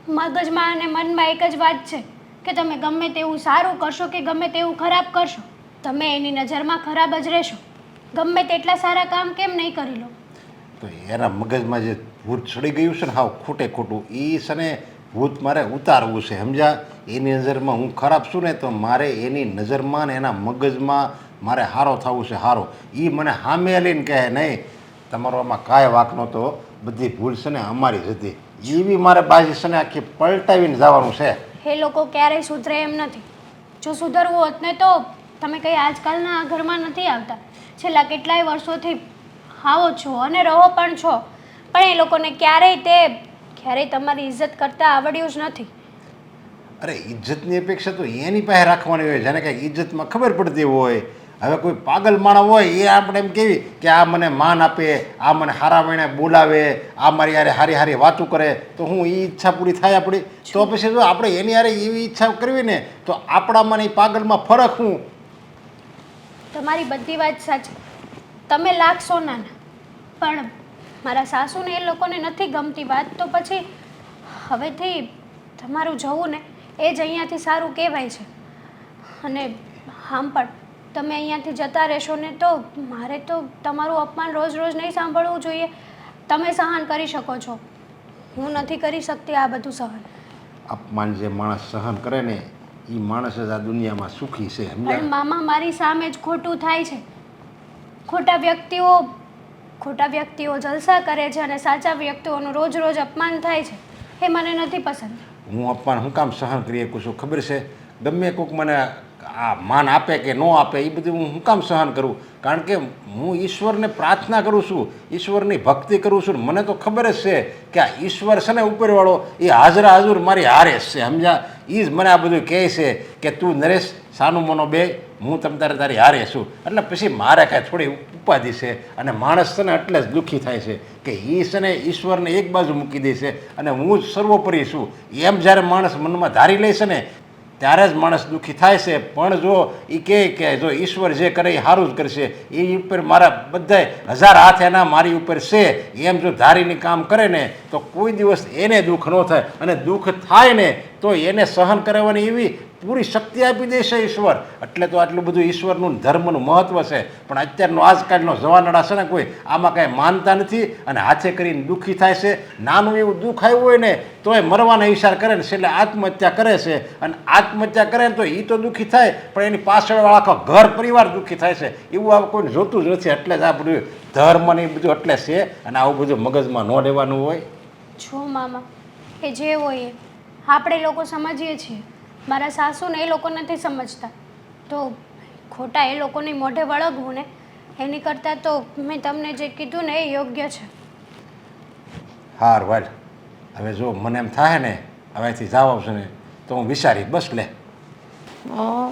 મગજમાં અને મનમાં એક જ વાત છે કે તમે ગમે તેવું સારું કરશો કે ગમે તેવું ખરાબ કરશો, તમે એની નજરમાં ખરાબ જ રહેશો. ગમે તેટલા સારા કામ કેમ નહીં કરી લો. તો એના મગજમાં જે ભૂત ચડી ગયું છે ને હાવ ખોટે ખોટું, એ છે ને ભૂત મારે ઉતારવું છે, સમજ્યા? એની નજરમાં હું ખરાબ છું ને તો મારે એની નજરમાં ને એના મગજમાં મારે હારો થવું છે, હારો. એ મને સામે લઈને કહે નહીં તમારો આમાં કાંઈ વાંક નહોતો, બધી ભૂલ છે ને અમારી જ હતી. એવી મારે બાજી છે ને આખી પલટાવીને જવાનું છે. એ લોકો ક્યારેય સુધરે એમ નથી. જો સુધરવું હોત ને તો તમે કંઈ આજકાલના આ ઘરમાં નથી આવતા. છેલ્લા કેટલાય વર્ષોથી આવો છો અને રહો પણ છો, પણ એ લોકોને ક્યારેય તમારી ઇજ્જત કરતાં આવડ્યું જ નથી. અરે ઇજ્જતની અપેક્ષા તો એની પાસે રાખવાની હોય જેને કંઈક ઇજ્જતમાં ખબર પડતી હોય. હવે કોઈ પાગલ માણસ હોય એ આપણે એમ કેવી કે આ મને માન આપે, આ મને હારા વણે બોલાવે, આ મારી યારે હારી હારી વાતું કરે, તો હું એ ઈચ્છા પૂરી થાય આપણી? તો પછી જો આપણે એની યારે એવી ઈચ્છા કરવી ને તો આપણામાં ને પાગલમાં ફરક શું? તમારી બધી વાત સાચી, તમે લાગશો નાના, પણ મારા સાસુને એ લોકોને નથી ગમતી વાત, તો પછી હવેથી તમારું જવું ને એ જ અહીંયાથી સારું કહેવાય છે. અને આમ પણ તમે અહીંયાથી જતા રહેશો ને તો મારે તો તમારું અપમાન રોજ રોજ નહીં સાંભળવું જોઈએ. તમે સહન કરી શકો છો, હું નથી કરી શકતી આ બધું સહન. અપમાન જે માણસ સહન કરે ને એ માણસ જ આ દુનિયામાં સુખી છે, પણ સમજ્યા? મામા મારી સામે જ ખોટું થાય છે. ખોટા વ્યક્તિઓ જલસા કરે છે અને સાચા વ્યક્તિઓનું રોજ રોજ અપમાન થાય છે, એ મને નથી પસંદ. હું અપમાન હું કામ સહન કરી શકું છું ખબર છે? ગમે કોઈક મને આ માન આપે કે ન આપે એ બધું હું કામ સહન કરું? કારણ કે હું ઈશ્વરને પ્રાર્થના કરું છું, ઈશ્વરની ભક્તિ કરું છું. મને તો ખબર જ છે કે આ ઈશ્વર છે ને ઉપરવાળો એ હાજરા હાજર મારી હારે જ છે, સમજ્યા? એ જ મને આ બધું કહે છે કે તું નરેશ સાનું મનો બે, હું તમ તારી હારે છું. એટલે પછી મારે કાંઈ થોડી ઉપાધિ છે. અને માણસ છે ને એટલે જ દુઃખી થાય છે કે એ છે ને ઈશ્વરને એક બાજુ મૂકી દે છે અને હું જ સર્વોપરી છું એમ જ્યારે માણસ મનમાં ધારી લે છે ને ત્યારે જ માણસ દુઃખી થાય છે. પણ જો એ કહે કે જો ઈશ્વર જે કરે એ સારું જ કરશે, એ ઉપર મારા બધાય 1000 હાથ એના મારી ઉપર છે એમ જો ધારીને કામ કરે ને તો કોઈ દિવસ એને દુઃખ ન થાય. અને દુઃખ થાય ને તો એને સહન કરવાની એવી પૂરી શક્તિ આપી દેશે ઈશ્વર. એટલે તો આટલું બધું ઈશ્વરનું ધર્મનું મહત્ત્વ છે. પણ અત્યારનો આજકાલનો જવાનડા છે ને કોઈ આમાં કાંઈ માનતા નથી અને હાથે કરીને દુઃખી થાય છે. નાનું એવું દુઃખ આવ્યું હોય ને તો એ મરવાના ઈશાર કરે ને એટલે આત્મહત્યા કરે છે. અને આત્મહત્યા કરે ને તો એ તો દુઃખી થાય પણ એની પાછળવાળા આખો ઘર પરિવાર દુઃખી થાય છે. એવું આ કોઈને જોતું જ નથી. એટલે જ આ બધું ધર્મ ને એ બધું એટલે છે. અને આવું બધું મગજમાં ન લેવાનું હોય. જો મામા, એ જે હોય એ આપણે લોકો સમજીએ છીએ, મારા સાસુને એ લોકો નથી સમજતા, તો ખોટા એ લોકોની મોઢે વળગવું ને એની કરતાં તો મેં તમને જે કીધું ને એ યોગ્ય છે. હાર વાલ હવે જો મને એમ થાય ને હવેથી જાવ આવશે ને તો હું વિચારી બસ લે.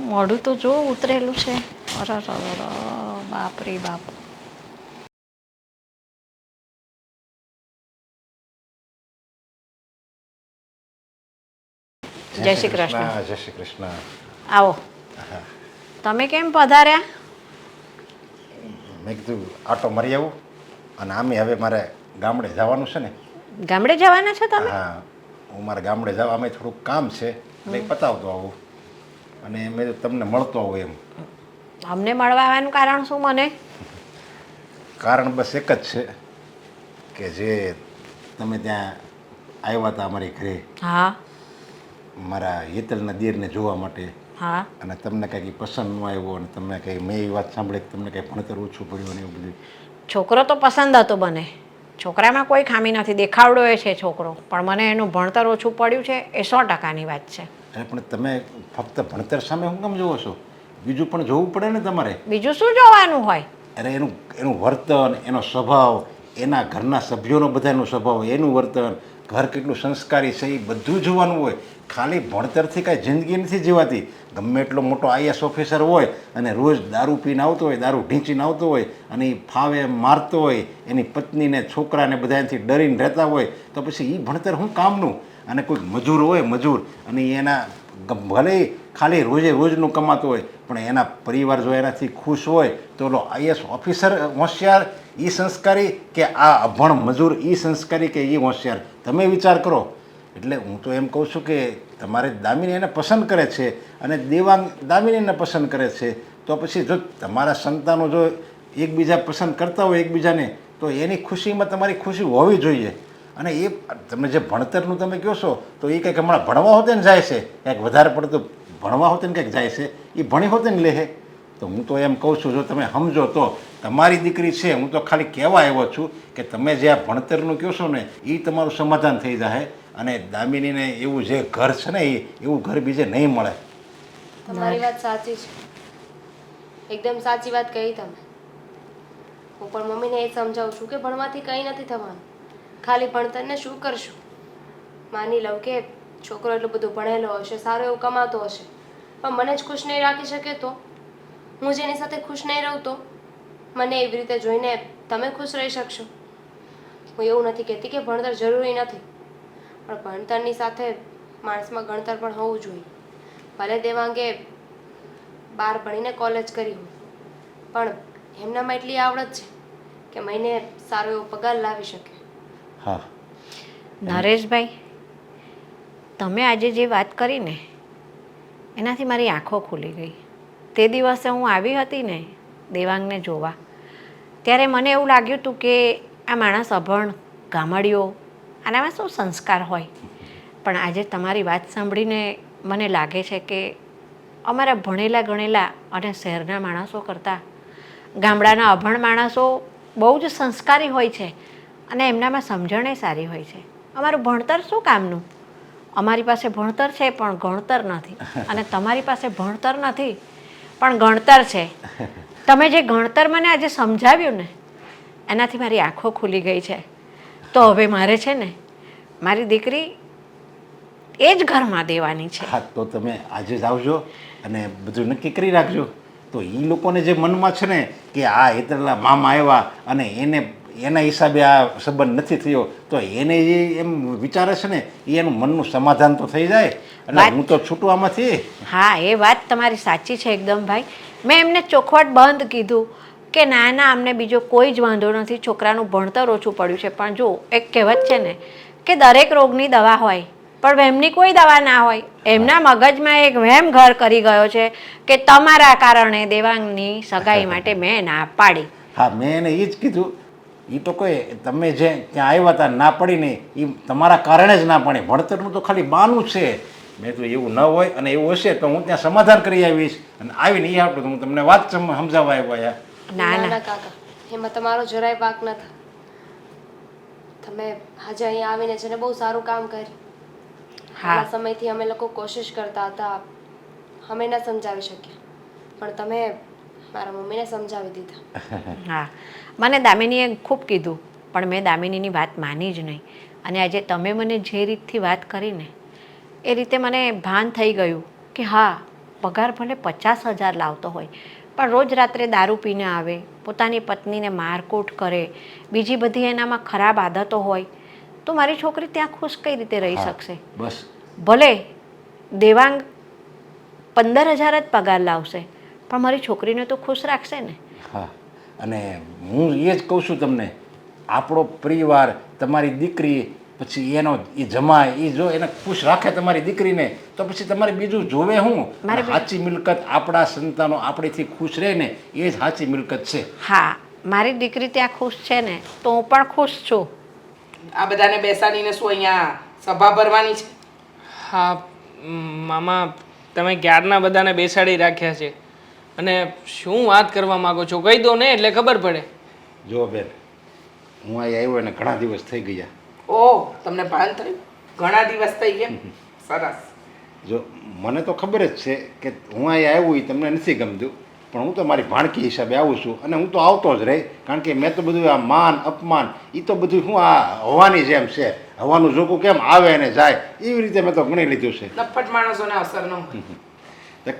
મોઢું તો જો ઉતરેલું છે. અરે બાપ રે બાપ. જય શ્રી કૃષ્ણ. જય શ્રી કૃષ્ણ. આવો. તમે કેમ પધાર્યા? મેં કીધું આટો મારી આવું અને આમે હવે મારે ગામડે જવાનું છે ને. ગામડે જવાના છો તમે? હા, હું મારે ગામડે જવા અમે થોડુંક કામ છે એટલે પતાવતો આવું અને મેં તમને મળતો આવું એમ. અમને મળવા આવવાનું કારણ શું? મને કારણ બસ એક જ છે કે જે તમે ત્યાં આવ્યા હતા અમારી ઘરે હા મારા હેતલના દીરને જોવા માટે, હા અને તમને કંઈક પસંદ ન આવ્યો અને તમને કંઈ મેં એ વાત સાંભળી કે તમને કંઈ ભણતર ઓછું પડ્યું અને એવું બધું. છોકરો તો પસંદ હતો મને, છોકરામાં કોઈ ખામી નથી, દેખાવડો એ છે છોકરો, પણ મને એનું ભણતર ઓછું પડ્યું છે એ 100%ની વાત છે. અરે પણ તમે ફક્ત ભણતર સામે શું કામ જોવો છો? બીજું પણ જોવું પડે ને તમારે. બીજું શું જોવાનું હોય? અરે એનું વર્તન, એનો સ્વભાવ, એના ઘરના સભ્યોનો બધાનો સ્વભાવ, એનું વર્તન, ઘર કેટલું સંસ્કારી છે એ બધું જોવાનું હોય. ખાલી ભણતરથી કાંઈ જિંદગી નથી જીવાતી. ગમે એટલો મોટો IAS ઓફિસર હોય અને રોજ દારૂ પીને આવતો હોય, દારૂ ઢીંચીને આવતો હોય અને એ ફાવે મારતો હોય, એની પત્નીને છોકરાને બધાથી ડરીને રહેતા હોય તો પછી એ ભણતર શું કામનું? અને કોઈ મજૂર હોય મજૂર અને એના ભલે ખાલી રોજે રોજનું કમાતો હોય પણ એના પરિવાર જો એનાથી ખુશ હોય તો ઓલો IAS ઓફિસર હોશિયાર એ સંસ્કારી કે આ અભણ મજૂર એ સંસ્કારી કે એ હોશિયાર? તમે વિચાર કરો. એટલે હું તો એમ કહું છું કે તમારે દામિની એને પસંદ કરે છે અને દેવાંગ દામિનીને પસંદ કરે છે, તો પછી જો તમારા સંતાનો જો એકબીજા પસંદ કરતા હોય એકબીજાને, તો એની ખુશીમાં તમારી ખુશી હોવી જોઈએ. અને એ તમે જે ભણતરનું તમે કહો છો તો એ કંઈક હમણાં ભણવા હોતે ને જાય છે, કંઈક વધારે પડતું ભણવા હોતે ને કંઈક જાય છે, એ ભણી હોતે ને લે. તો હું તો એમ કહું છું જો તમે સમજો તો તમારી દીકરી છે, હું તો ખાલી કહેવા આવ્યો છું કે તમે જે આ ભણતરનું કહો છો ને એ તમારું સમાધાન થઈ જાય અને દામિનીને એવું જે ઘર છે ને એવું ઘર બીજે નહીં મળે. તમારી વાત સાચી છે, એકદમ સાચી વાત કહી તમે. હું પણ મમ્મીને એ સમજાવું છું કે ભણવાથી કંઈ નથી થવાનું, ખાલી ભણતરને શું કરશું. માની લઉં કે છોકરો એટલો બધો ભણેલો હશે, સારું એવું કમાતો હશે, પણ મને જ ખુશ નહીં રાખી શકે તો હું જેની સાથે ખુશ નહીં રહું તો મને એવી રીતે જોઈને તમે ખુશ રહી શકશો. હું એવું નથી કહેતી કે ભણતર જરૂરી નથી, પણ ભણતરની સાથે માણસમાં ગણતર પણ હોવું જોઈએ. ભલે દેવાંગે 12 ભણીને કોલેજ કરી હોય, પણ એમનામાં એટલી આવડત છે કે મહિને સારો એવો પગાર લાવી શકે. હા નરેશભાઈ, તમે આજે જે વાત કરી ને એનાથી મારી આંખો ખુલી ગઈ. તે દિવસે હું આવી હતી ને દેવાંગને જોવા, ત્યારે મને એવું લાગ્યું હતું કે આ માણસ અભણ ગામડિયો, આનામાં શું સંસ્કાર હોય. પણ આજે તમારી વાત સાંભળીને મને લાગે છે કે અમારા ભણેલા ગણેલા અને શહેરના માણસો કરતાં ગામડાના અભણ માણસો બહુ જ સંસ્કારી હોય છે અને એમનામાં સમજણે સારી હોય છે. અમારું ભણતર શું કામનું? અમારી પાસે ભણતર છે પણ ગણતર નથી, અને તમારી પાસે ભણતર નથી પણ ગણતર છે. તમે જે ગણતર મને આજે સમજાવ્યું ને એનાથી મારી આંખો ખુલી ગઈ છે. તો હવે મારે છે ને મારી દીકરી એ જ ઘરમાં દેવાની છે. હા, તો તમે આજે જ આવજો અને બધું નક્કી કરી રાખજો. તો એ લોકોને જે મનમાં છે ને કે આ હેતરલા મામા આવ્યા અને એના હિસાબે આ સંબંધ નથી થયો, તો એને જે એમ વિચારે છે ને એનું મનનું સમાધાન તો થઈ જાય અને હું તો છૂટું આમાંથી. હા, એ વાત તમારી સાચી છે એકદમ ભાઈ. મેં એમને ચોખવટ બંધ કીધું કે ના ના, અમને બીજો કોઈ જ વાંધો નથી, છોકરાનું ભણતર ઓછું પડ્યું છે. પણ જો એક કહેવત છે ને કે દરેક રોગની દવા હોય પણ વહેમની કોઈ દવા ના હોય. એમના મગજમાં એક વહેમ ઘર કરી ગયો છે કે તમારા કારણે દેવાંગની સગાઈ માટે મેં ના પાડી. હા, મેં એને એ જ કીધું. એ તો કોઈ તમે જે ત્યાં આવ્યા હતા ના પડી નહીં, એ તમારા કારણે જ ના પડે. ભણતરનું તો ખાલી બાનું છે. મેં તો એવું ન હોય અને એવું હશે તો હું ત્યાં સમાધાન કરી આવીશ અને આવીને એ આપણું હું તમને વાત સમજાવવા આવ્યા. ના ના કાકા, એમાં તમારો જરાય વાંક નથી. તમે આજે અહીંયા આવીને છે ને બહુ સારું કામ કર્યું. હા, સમયથી અમે લોકો કોશિશ કરતા હતા, અમે ન સમજાવી શક્યા, પણ તમે મારા મમ્મીને સમજાવી દીધા. હા, મને દામિનીએ ખૂબ કીધું પણ મેં દામિનીની વાત માની જ નહીં. અને આજે તમે મને જે રીતથી વાત કરીને એ રીતે મને ભાન થઈ ગયું કે હા, પગાર ભલે 50,000 લાવતો હોય પણ રોજ રાત્રે દારૂ પીને આવે, પોતાની પત્નીને મારકૂટ કરે, બીજી બધી એનામાં ખરાબ આદતો હોય, તો મારી છોકરી ત્યાં ખુશ કઈ રીતે રહી શકશે? બસ ભલે દેવાંગ 15,000 જ પગાર લાવશે પણ મારી છોકરીને તો ખુશ રાખશે ને. હા, અને હું એ જ કહું છું તમને, આપણો પરિવાર, તમારી દીકરી, પછી એનો એ જમાય, એ જો એને ખુશ રાખે તમારી દીકરીને તો પછી તમારે બીજું જોવે હું? સાચી મિલકત આપણા સંતાનો આપણેથી ખુશ રહે ને એ જ સાચી મિલકત છે. હા, મારી દીકરી ત્યાં ખુશ છે ને તો હું પણ ખુશ છું. આ બધાને બેસાડીને શું અહીંયા સભા ભરવાની છે? હા મામા, તમે ક્યારના બધાને બેસાડી રાખ્યા છે અને શું વાત કરવા માગો છો કહી દો ને એટલે ખબર પડે. જો બેન, હું અહીં આવ્યો એને ઘણા દિવસ થઈ ગયા. ઓહ, તમને ભાન થયું? ઘણા દિવસ થઈ ગયા. સરસ. જો મને તો ખબર જ છે કે હું અહીં આવ્યું એ તમને નથી ગમતું, પણ હું તો મારી ભાણકી હિસાબે આવું છું અને હું તો આવતો જ રહી. કારણ કે મેં તો બધું આ માન અપમાન એ તો બધું હું આ હવાની જેમ છે, હવાનું જોકું કેમ આવે અને જાય એવી રીતે મેં તો ગણી લીધું છે. નફટ માણસોને અસર ન હોય.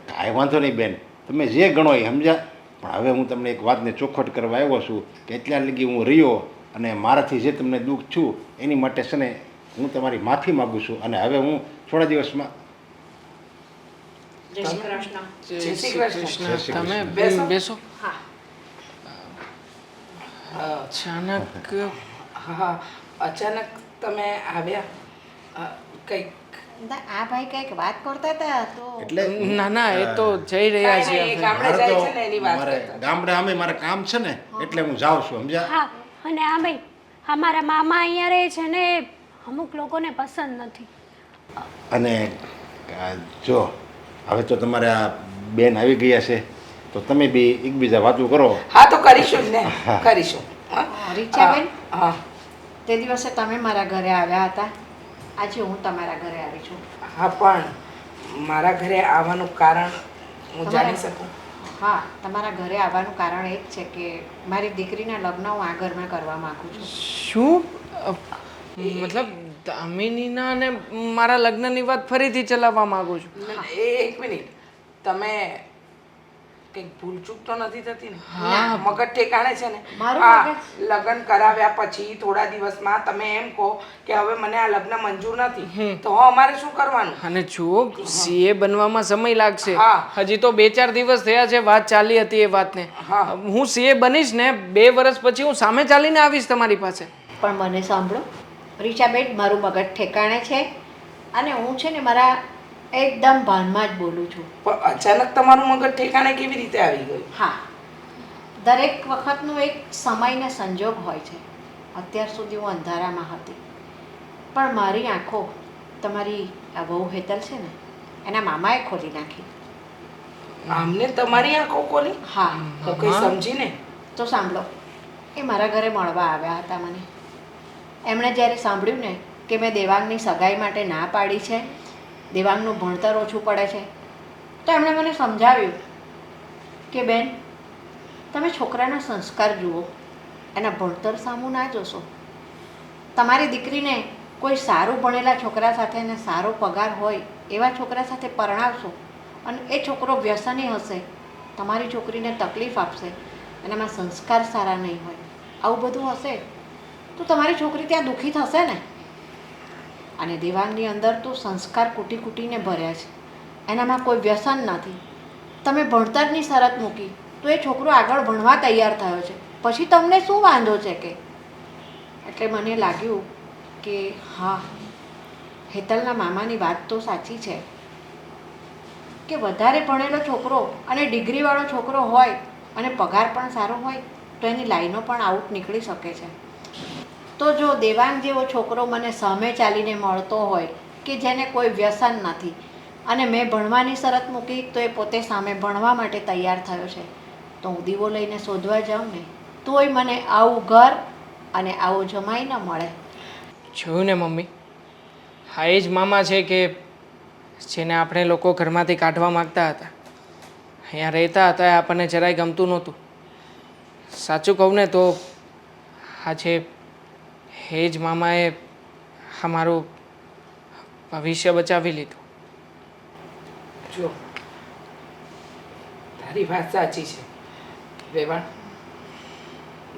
કાંઈ વાંધો નહીં બેન, તમે જે ગણો એ સમજ્યા. પણ હવે હું તમને એક વાતને ચોખવટ કરવા આવ્યો છું કે અત્યાર લગી હું રહ્યો અને મારાથી જે તમને દુઃખ છું એની માટે છે ને હું તમારી માફી માગું છું. અને હવે હું થોડા દિવસમાં જય શ્રી કૃષ્ણ. જય શ્રી કૃષ્ણ. તમે બેસો. બેસો. હા, અચાનક હા, અચાનક તમે આવ્યા કંઈક આ ભાઈ કંઈક વાત કરતા હતા તો એટલે ના ના એ તો જઈ રહ્યા કાંઈ છીએ નહીં, એ ગામડે મારે જાય તો છે ને એની વાત મારે કરતા. ગામડે આમે મારે કામ છે ને એટલે હું જાઉં છું સમજ્યા. હા અને આમેય અમારા મામા અહીંયા રહે છે ને અમુક લોકોને પસંદ નથી. અને જો હવે તો તમારે આ બેન આવી ગયા છે તો તમે બી એકબીજા વાતો કરો. હા તો કરીશું જ ને કરીશું. હા? રીચાબેન હા તે દિવસે તમે મારા ઘરે આવ્યા હતા, આજે હું તમારા ઘરે આવી છું. હા પણ મારા ઘરે આવવાનું કારણ હું જાણી શકું? હા, તમારા ઘરે આવવાનું કારણ એ જ છે કે મારી દીકરીના લગ્ન હું આ ઘરમાં કરવા માંગુ છું. શું મતલબ દામિનીના અને મારા લગ્નની વાત ફરીથી ચલાવવા માંગુ છું. એક મિનિટ, તમે કંઈક ભૂલચૂક તો નથી થતી ને? હા. મગજ ઠેકાણે છે ને? મારું હા, મગજ- લગ્ન કરાવ્યા પછી થોડા દિવસમાં તમે એમ કહો કે હવે મને આ લગ્ન મંજૂર નથી, તો અમારે શું કરવાનું? અને જુઓ સીએ બનવામાં સમય લાગશે. હા. હજી તો 2-4 દિવસ થયા છે, વાત ચાલી હતી એ વાતને. હા. હું સીએ બનીશ ને 2 વર્ષ પછી હું સામે ચાલીને આવીશ તમારી પાસે. પણ મને સાંભળો રીચાબેન, મારું મગજ ઠેકાણે છે અને હું છે ને મારા એકદમ ભાનમાં જ બોલું છું. પણ અચાનક તમારું મગજ ઠેકાણે કેવી રીતે આવી ગયું? હા, દરેક વખતનો એક સમય ને સંજોગ હોય છે. અત્યાર સુધી હું અંધારામાં હતી, પણ મારી આંખો તમારી આ વહુ હેતલ છે ને એના મામાએ ખોલી નાખી. આમને તમારી આંખો ખોલી? હા, હું કઈ સમજી ને. તો સાંભળો, એ મારા ઘરે મળવા આવ્યા હતા મને. એમણે જ્યારે સાંભળ્યું ને કે મેં દેવાંગની સગાઈ માટે ના પાડી છે, દેવાંગનું ભણતર ઓછું પડે છે, તો એમણે મને સમજાવ્યું કે બેન, તમે છોકરાના સંસ્કાર જુઓ, એના ભણતર સામું ના જોશો. તમારી દીકરીને કોઈ સારું ભણેલા છોકરા સાથે અને સારો પગાર હોય એવા છોકરા સાથે પરણાવશો અને એ છોકરો વ્યસની હશે, તમારી છોકરીને તકલીફ આપશે, એનામાં સંસ્કાર સારા નહીં હોય, આવું બધું હશે તો તમારી છોકરી ત્યાં દુઃખી થશે ને. અને દેવાંગની અંદર તો સંસ્કાર કૂટી કૂટીને ભર્યા છે, એનામાં કોઈ વ્યસન નથી. તમે ભણતરની શરત મૂકી તો એ છોકરો આગળ ભણવા તૈયાર થયો છે, પછી તમને શું વાંધો છે કે? એટલે મને લાગ્યું કે હા, હેતલના મામાની વાત તો સાચી છે કે વધારે ભણેલો છોકરો અને ડિગ્રીવાળો છોકરો હોય અને પગાર પણ સારો હોય તો એની લાઈનો પણ આઉટ નીકળી શકે છે. તો જો દેવાંગ જેવો છોકરો મને સામે ચાલીને મળતો હોય કે જેને કોઈ વ્યસન નથી અને મેં ભણવાની શરત મૂકી તો એ પોતે સામે ભણવા માટે તૈયાર થયો છે, તો હું દીવો લઈને શોધવા જાઉં ને તોય મને આવું ઘર અને આવો જમાઈ ન મળે. જોયું ને મમ્મી, હા એ જ મામા છે કે જેને આપણે લોકો ઘરમાંથી કાઢવા માગતા હતા. અહીંયા રહેતા હતા એ આપણને જરાય ગમતું નહોતું. સાચું કહું ને તો આજે એ જ મામાએ અમારું ભવિષ્ય બચાવી લીધું. જો તારી વાત સાચી છે વેવાણ,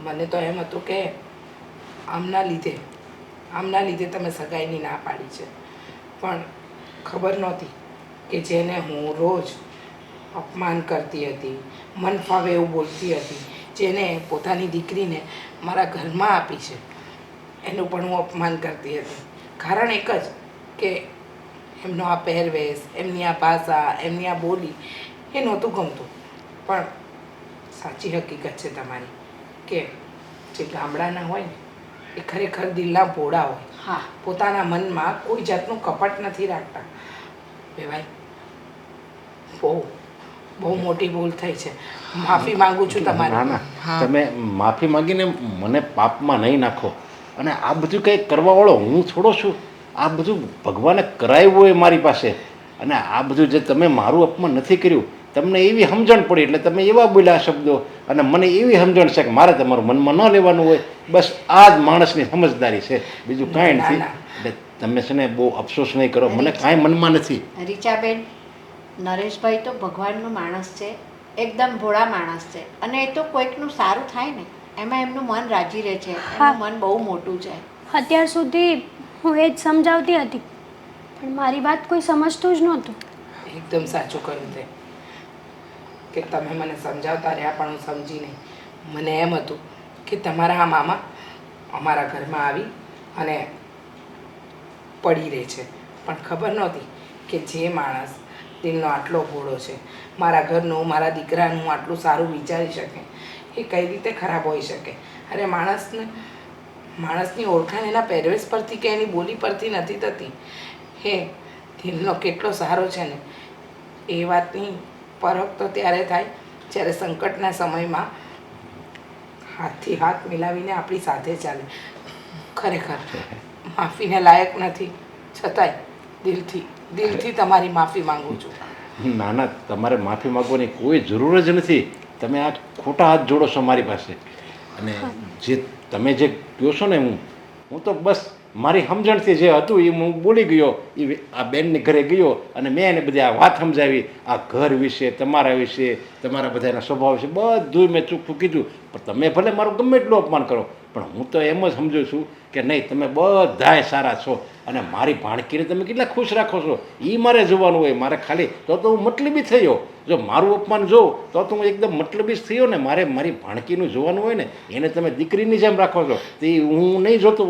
મને તો એમ હતું કે આમના લીધે તમે સગાઈની ના પાડી છે, પણ ખબર નહોતી કે જેને હું રોજ અપમાન કરતી હતી, મન ફાવે એવું બોલતી હતી, જેને પોતાની દીકરીને મારા ઘરમાં આપી છે એનું પણ હું અપમાન કરતી હતી. કારણ એક જ કે એમનો આ પહેરવેશ, એમની આ ભાષા, એમની આ બોલી એ નહોતું ગમતું. પણ સાચી હકીકત છે તમારી કે જે ગામડાના હોય ને એ ખરેખર દિલના ભોળા હોય. હા, પોતાના મનમાં કોઈ જાતનું કપટ નથી રાખતા. ભાઈ બહુ મોટી ભૂલ થઈ છે, માફી માંગુ છું ના તમારી. ના, તમે માફી માંગીને મને પાપમાં નહીં નાખો. અને આ બધું કંઈ કરવાવાળો હું થોડો છું. આ બધું ભગવાને કરાવ્યું હોય મારી પાસે. અને આ બધું જે તમે મારું અપમાન નથી કર્યું, તમને એવી સમજણ પડી એટલે તમે એવા બોલ્યા શબ્દો, અને મને એવી સમજણ છે કે મારે તમારું મનમાં ન લેવાનું હોય. બસ આ જ માણસની સમજદારી છે, બીજું કાંઈ નથી. એટલે તમે છે ને બહુ અફસોસ નહીં કરો, મને કાંઈ મનમાં નથી. રીચાબેન, નરેશભાઈ તો ભગવાનનો માણસ છે, એકદમ ભોળા માણસ છે, અને એ તો કોઈકનું સારું થાય ને એમાં એમનું મન રાજી રહે છે, એમનું મન બહુ મોટું છે. અત્યાર સુધી હું એ જ સમજાવતી હતી પણ મારી વાત કોઈ સમજતું જ નહોતું. એકદમ સાચું કહ્યું તે કે તમે મને સમજાવતા રહ્યા પણ હું સમજી નહીં. મને એમ હતું કે તમારા આ મામા અમારા ઘરમાં આવી અને પડી રહે છે. પણ ખબર નહોતી કે જે માણસ દિલનો આટલો ભોળો છે, મારા ઘરનું, મારા દીકરાનું આટલું સારું વિચારી શકે, એ કઈ રીતે ખરાબ હોઈ શકે. અરે માણસની ઓળખાણ એના પહેરવેશ પરથી કે એની બોલી પરથી નથી થતી. હે દિલનો કેટલો સારો છે ને, એ વાતની પરખ તો ત્યારે થાય જ્યારે સંકટના સમયમાં હાથથી હાથ મિલાવીને આપણી સાથે ચાલે. ખરેખર માફીને લાયક નથી, છતાંય દિલથી તમારી માફી માંગુ છું. ના ના, તમારે માફી માંગવાની કોઈ જરૂર જ નથી. તમે આ ખોટા હાથ જોડો છો મારી પાસે. અને જે તમે જે કહો છો ને, હું તો બસ મારી સમજણથી જે હતું એ હું બોલી ગયો. એ આ બેનને ઘરે ગયો અને મેં એને બધી આ વાત સમજાવી, આ ઘર વિશે, તમારા વિશે, તમારા બધાના સ્વભાવ વિશે બધું મેં ચોખ્ખું કીધું. પણ તમે ભલે મારું ગમે એટલું અપમાન કરો, પણ હું તો એમ જ સમજુ છું કે નહીં, તમે બધાય સારા છો અને મારી ભાણકીને તમે કેટલા ખુશ રાખો છો એ મારે જોવાનું હોય. મારે ખાલી તો હું મતલબી થયો. જો મારું અપમાન જોઉં તો હું એકદમ મતલબી જ થયો ને. મારે મારી ભાણકીનું જોવાનું હોય ને, એને તમે દીકરીની જેમ રાખો છો, તો એ હું નહીં જોતો.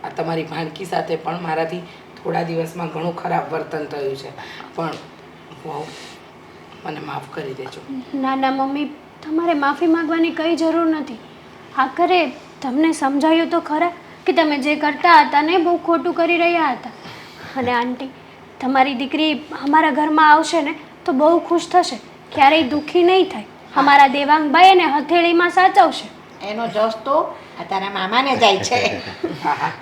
આ તમારી ભાણકી સાથે પણ મારાથી થોડા દિવસમાં ઘણું ખરાબ વર્તન થયું છે, પણ વહુ મને માફ કરી દેજો. ના ના મમ્મી, તમારે માફી માંગવાની કંઈ જરૂર નથી. આખરે તમને સમજાયું તો ખરા કે તમે જે કરતા હતા ને બહુ ખોટું કરી રહ્યા હતા. અને આંટી, તમારી દીકરી અમારા ઘરમાં આવશે ને તો બહુ ખુશ થશે, ક્યારેય દુઃખી નહીં થાય. અમારા દેવાંગભાઈ એને હથેળીમાં સાચવશે. એનો જસ તો આ તારા મામાને જાય છે.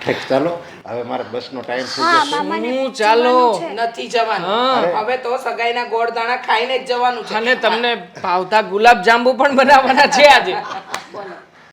ઠીક, ચાલો હવે મારે બસનો ટાઈમ થઈ હા જશે. મામાને હું ચાલો. જવાનું છે. નથી જવાનું. હવે તો સગાઈના ગોળ દાણા ખાઈને જ જવાનું છે. અને તમને ભાવતા ગુલાબ જાંબુ પણ બનાવવાના છે આજે.